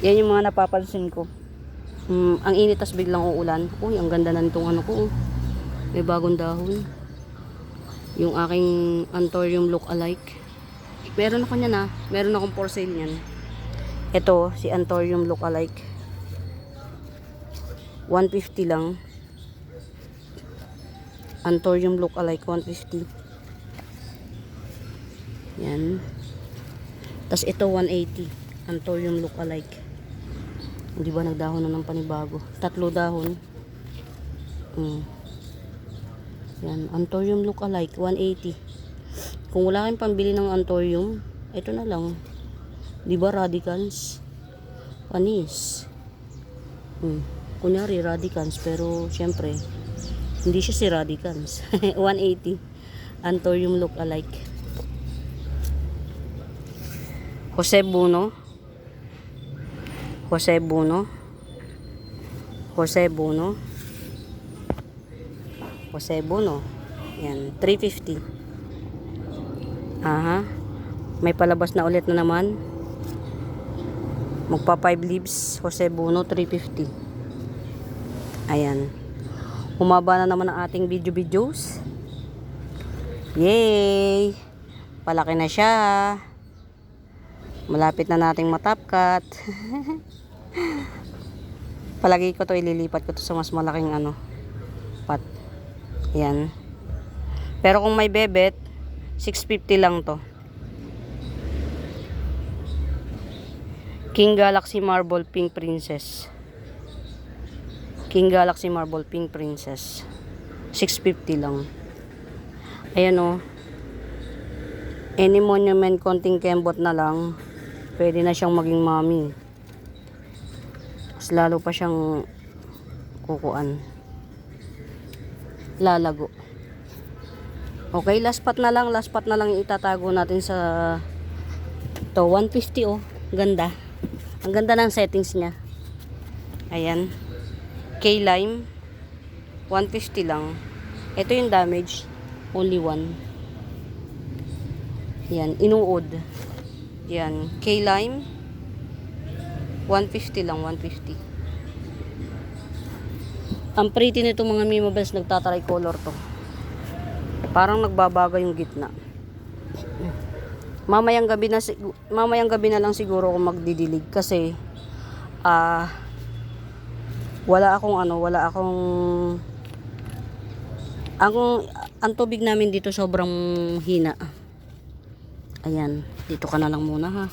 Speaker 1: Yan yung mga napapansin ko. Ang init tas biglang uulan. Uy, ang ganda na nitong ano ko. May bagong dahon. Yung aking Anthurium look-alike. Meron ako niyan ah. Meron akong for sale niyan. Ito, si Anthurium look-alike. 150 lang. Anthurium look-alike, 150. Yan. Tapos ito, 180. Anthurium look-alike. Hindi ba nagdahon na ng panibago? 3 dahon. Yan, Anthurium look-alike, 180. Kung wala kayong pambili ng Anthurium, ito na lang. Di ba radicans? Panis. Kunyari radicans, pero syempre, hindi siya si radicans. 180. Anthurium look-alike. Jose Buno. Jose Buno. Jose Buno. Jose Buno. Yan, 350. Aha. May palabas na ulit na naman. Magpa 5 leaves. Jose Buno, 350. Ayan. Humaba na naman ang ating videos. Yay! Palaki na siya. Malapit na nating matapkat. Palagi ko to ililipat ko to sa mas malaking ano, pot. Yan. Pero kung may bebet, 650 lang to. King Galaxy Marble Pink Princess. King Galaxy Marble Pink Princess. 650 lang. Ayan o. Any monument konting kembot na lang, pwede na siyang maging mommy. Mas lalo pa siyang kukuan. Lalago. Okay, last part na lang yung itatago natin sa to 150 oh. Ganda. Ang ganda ng settings niya. Ayan. K-Lime 150 lang. Ito yung damage. Only one. Yan, inuod. Yan, K-Lime 150 lang, 150. Ang pretty nito mga Mima Bells, nagta-tricolor to. Parang nagbabaga yung gitna. Mamayang gabi na lang siguro ako magdidilig kasi wala akong ang tubig namin dito sobrang hina. Ayan, dito ka na lang muna ha.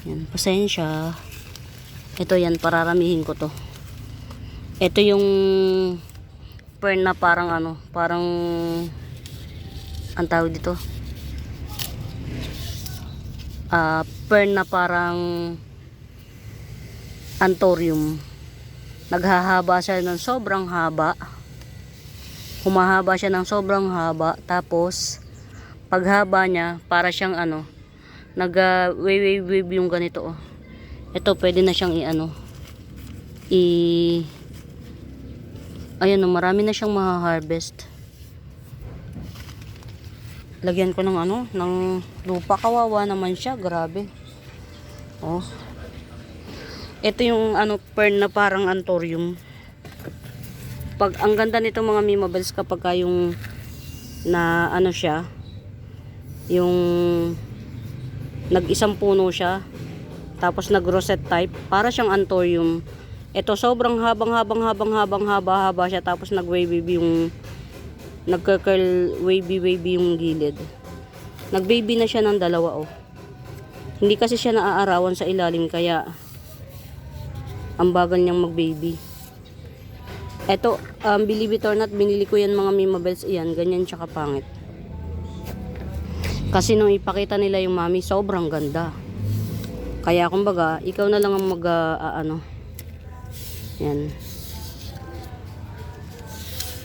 Speaker 1: Ayan, pasensya. Ito yan, pararamihin ko to. Ito yung fern na parang ano, parang ang tawag dito. Fern na parang anthurium. Naghahaba siya ng sobrang haba. Humahaba siya ng sobrang haba. Tapos paghaba niya, para siyang ano, nag-wave yung ganito oh. Ito pwede na siyang ayan oh, marami na siyang maha-harvest. Lagyan ko ng ano, ng lupa. Kawawa naman siya, grabe. Oh. Ito yung ano, fern na parang anthurium. Pag ang ganda nito mga Mimabels kapag yung na ano siya, yung nag-isang puno siya, tapos nag-rosette type, para siyang anthurium. Ito sobrang haba siya, tapos nag-wavy yung nagka-curl wavy yung gilid. Nag-baby na siya ng dalawa oh. Hindi kasi siya naaarawan sa ilalim, kaya ang bagal niyang mag-baby. Ito, believe it or not, binili ko yan mga Mimabels. Iyan, ganyan siya kapangit. Kasi nung ipakita nila yung mami, sobrang ganda. Kaya kumbaga, ikaw na lang ang yan.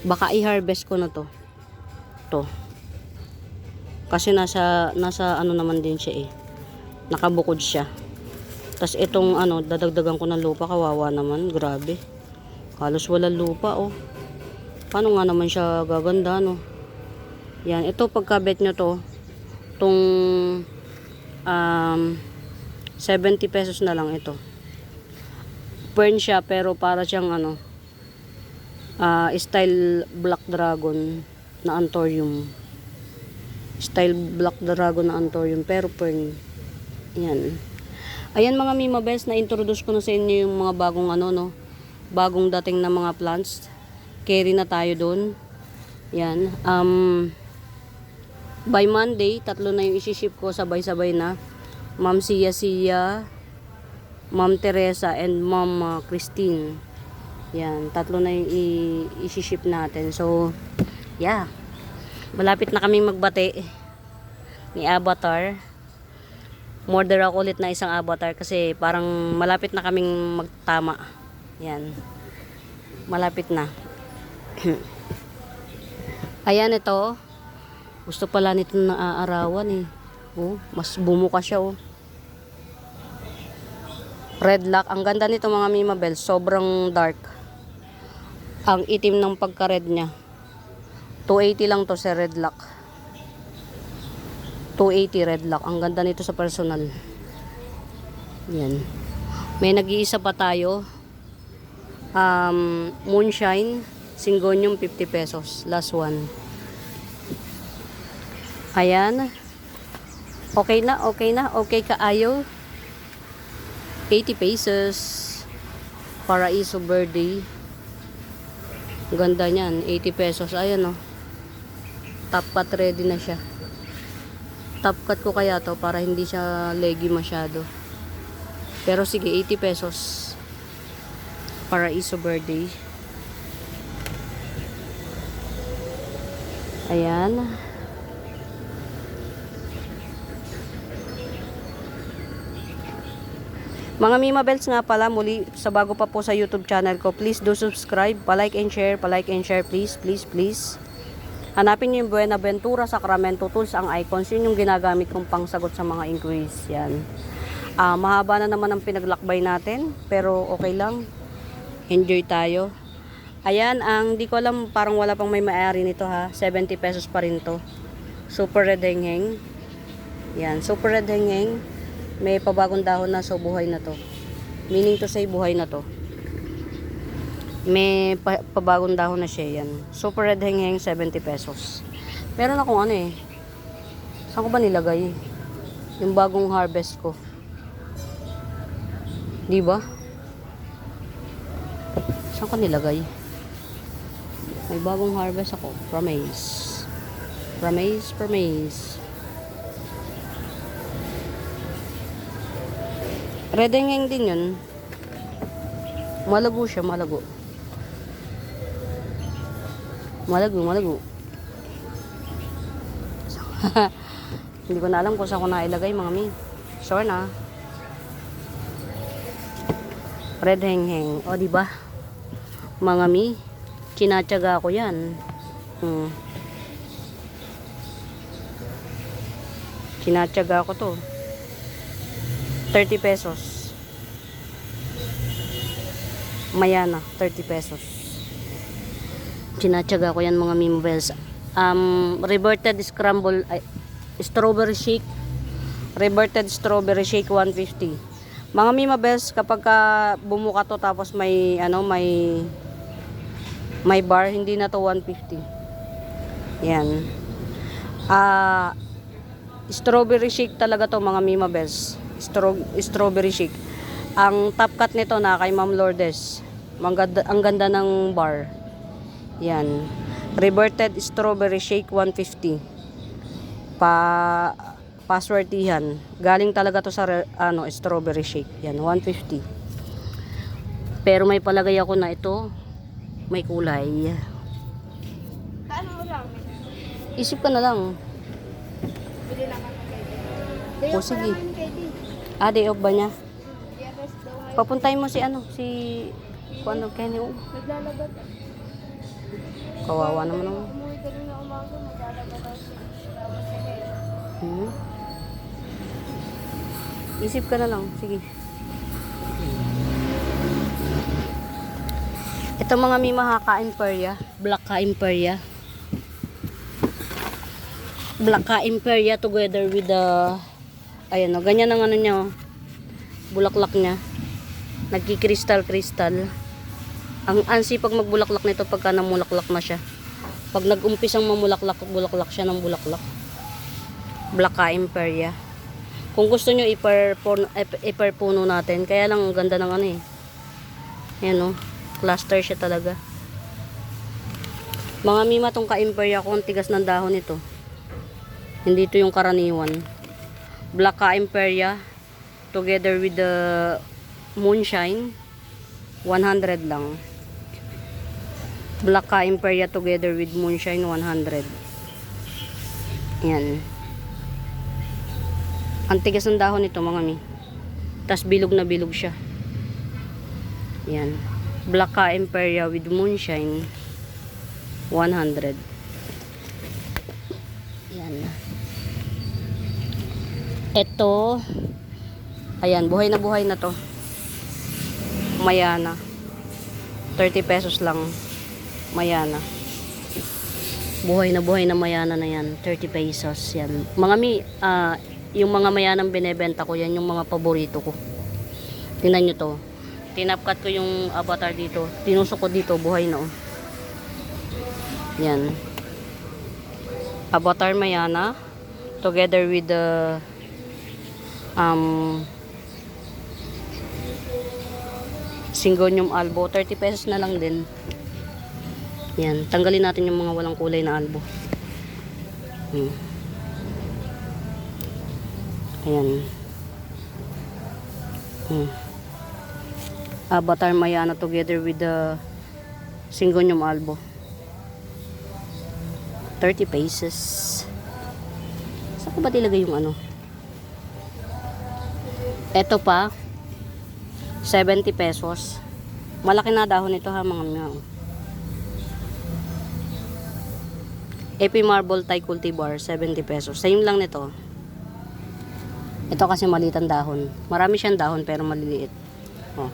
Speaker 1: Baka i-harvest ko na to. Kasi nasa ano naman din siya eh. Nakabukod siya. Tapos itong ano, dadagdagan ko ng lupa, kawawa naman, grabe. Halos walang lupa oh. Paano nga naman siya gaganda no? Yan, ito pagkabet nyo to, itong 70 pesos na lang ito. Fern siya pero para siyang ano, style black dragon na anthurium. Style black dragon na anthurium pero fern. Yan. Ayan mga Mimabels, na introduce ko na sa inyo yung mga bagong ano no, bagong dating na mga plants. Carry na tayo doon. Yan. By Monday, 3 na yung isi-ship ko sabay-sabay na. Ma'am Sia, Ma'am Teresa, and Ma'am Christine. Yan, 3 na yung isi-ship natin. So, yeah. Malapit na kaming magbate ni Avatar. Murder ako ulit na isang Avatar kasi parang malapit na kaming magtama. Yan. Malapit na. Ayan ito. Gusto pala nito na aarawan eh. Oh, mas bumuka siya oh. Red lock. Ang ganda nito mga Mimabels. Sobrang dark. Ang itim ng pagka-red niya. 280 lang to sa red lock. 280 red lock. Ang ganda nito sa personal. Yan. May nag-iisa pa tayo. Moonshine. Syngonium 50 pesos. Last one. Ayan. Okay na. Okay kaayo. 80 pesos. Paraiso birthday. Ganda niyan. 80 pesos. Ayan o. Top cut ready na siya. Top cut ko kaya to para hindi siya leggy masyado. Pero sige, 80 pesos. Paraiso birthday. Ayan. Mga Mimabels nga pala, muli sa bago pa po sa YouTube channel ko, please do subscribe, palike and share, please. Hanapin niyo yung Buenaventura Sacramento Tools, ang icons, yun yung ginagamit kong pangsagot sa mga inquiries. Yan. Mahaba na naman ang pinaglakbay natin, pero okay lang. Enjoy tayo. Ayan, di ko alam, parang wala pang may may-ari nito ha. 70 pesos pa rin to. Super red hengheng. Yan, super red hengheng. May pabagong dahon na, so buhay na to. Meaning to say, buhay na to. May pabagong dahon na siya yan. Super red hengheng, 70 pesos. Meron akong ano eh. Saan ko ba nilagay? Yung bagong harvest ko. Di ba? Saan ko nilagay? May bagong harvest ako. Promise. Red hengheng din yun. Malago siya, malago. Malago. Hindi ko na alam kung saan ko na ilagay mga mi. Sure na. Red hengheng. O, diba? Mga mi, tinatyaga ko yan. Tinatyaga ko to. 30 pesos. Mayana, 30 pesos. Tinatyaga ko yan mga Mimo Bells. Reverted scramble, strawberry shake. Reverted strawberry shake 150. Mga Mimo Bells, kapag bumuka to tapos may may bar, hindi na to 150. Yan. Strawberry shake talaga to mga Mimo Bells. Strawberry shake. Ang top cut nito na kay Ma'am Lourdes. Ang ganda ng bar. Yan. Reverted strawberry shake 150. Paswertihan. Galing talaga to sa strawberry shake. Yan, 150. Pero may palagay ako na ito may kulay.
Speaker 2: Ano lang?
Speaker 1: Isip ka na lang.
Speaker 2: Bili lang ako kay Day.
Speaker 1: O sige. Day off ba niya?
Speaker 2: Yes, daw ngayon.
Speaker 1: Papuntahin mo si Kenny.
Speaker 2: Naglalabad.
Speaker 1: Kawawa naman ako.
Speaker 2: Umuwi ka rin na umaga, naglalabad daw siya. Tapos si Kay.
Speaker 1: Isip ka na lang. Sige. Ito mga Mima ka-Imperia. Black ka-Imperia. Black ka-Imperia together with the ayan o. Ganyan ang niya o. Bulaklak niya. Nagkikristal. Ang ansi pag magbulaklak nito pagka namulaklak na siya. Pag nag-umpisang mamulaklak, bulaklak siya ng bulaklak. Black ka-Imperia. Kung gusto nyo iperpuno natin. Kaya lang ang ganda ng Yan o. Cluster siya talaga. Mga Mima tong ka-Imperia ko. Ang tigas ng dahon nito. Hindi ito yung karaniwan. Black ka-Imperia together with the moonshine 100 lang. Black ka-Imperia together with moonshine 100. Yan. Ang tigas ng dahon nito mga mi. Tas bilog na bilog siya. Yan. Black ka-Imperia with moonshine 100. Yan. Ito ayan, buhay na to. Mayana. 30 pesos lang. Mayana. Buhay na Mayana na yan. 30 pesos yan. Mga mi, yung mga Mayanang binebenta ko, yan yung mga paborito ko. Tingnan nyo to. Tinapkat ko yung avatar dito. Tinusok ko dito, buhay na oh. Yan. Avatar Mayana together with the Syngonium albo. 30 pesos na lang din. Yan. Tanggalin natin yung mga walang kulay na albo. Ayan. Avatar Mayana together with the Syngonium albo. 30 pesos. Saan ko ba tilagay yung Ito pa 70 pesos. Malaki na dahon ito ha mga mga. AP Marble Thai Cultivar 70 pesos. Same lang nito. Ito kasi maliit ang dahon. Marami siyang dahon pero maliliit. Oh.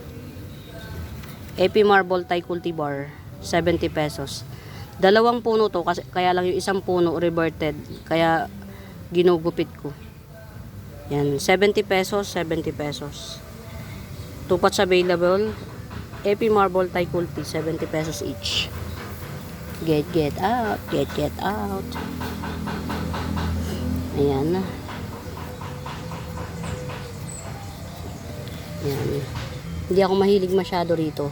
Speaker 1: AP Marble Thai Cultivar 70 pesos. Dalawang puno to kasi kaya lang yung isang puno reverted. Kaya ginugupit ko. Yan, 70 pesos, 70 pesos. 2 pots available. AP Marble Thai Culti, 70 pesos each. Get out. Ayan. Ayan. Hindi ako mahilig masyado rito.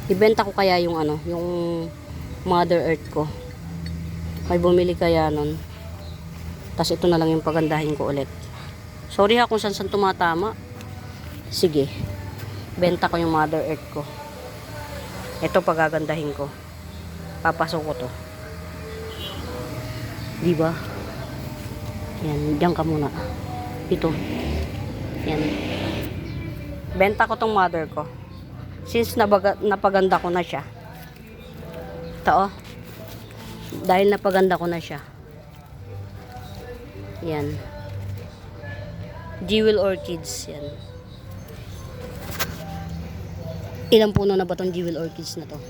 Speaker 1: Ibenta ko kaya yung yung Mother Earth ko. May bumili kaya nun. Tapos ito na lang yung pagandahin ko ulit. Sorry ha kung saan tumatama. Sige. Benta ko yung Mother Earth ko. Ito pagagandahin ko. Papasok ko to. Diba? Yan, diyan ka muna. Ito. Yan. Benta ko tong mother ko. Since napaganda ko na siya. Ito oh. Dahil napaganda ko na siya. Yan. Jewel Orchids. Yan. Ilang puno na ba tong Jewel Orchids na to?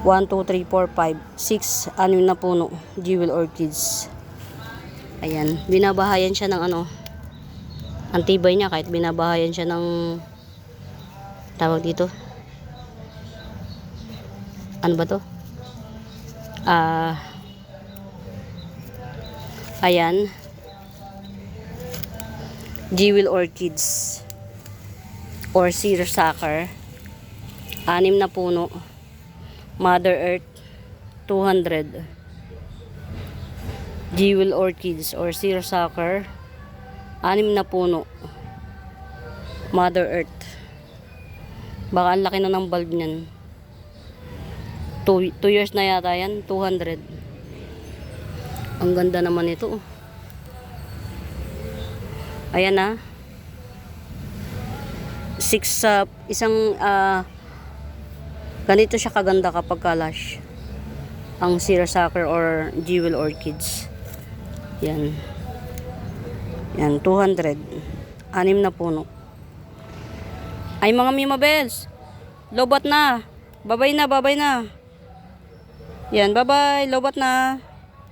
Speaker 1: 1, 2, 3, 4, 5, 6, 6 na puno. Jewel Orchids. Ayan. Binabahayan siya ng ano. Antibay niya kahit binabahayan siya ng tawag dito. Ano ba to? Ayan. Jewel Orchids or seersucker. 6 na puno. Mother Earth 200. Jewel Orchids or seersucker 6 na puno. Mother Earth. Baka ang laki na ng bulb niyan. 2 years na yata yan. 200. Ang ganda naman ito. Ayan na. 6 ganito siya kaganda kapag kalash. Ang seersucker or Jewel Orchids. Yan. Yan, 200. 6 na puno. Ay mga Mimabels. Lobat na. Babay na, babay na. Yan, bye-bye. Lobat na.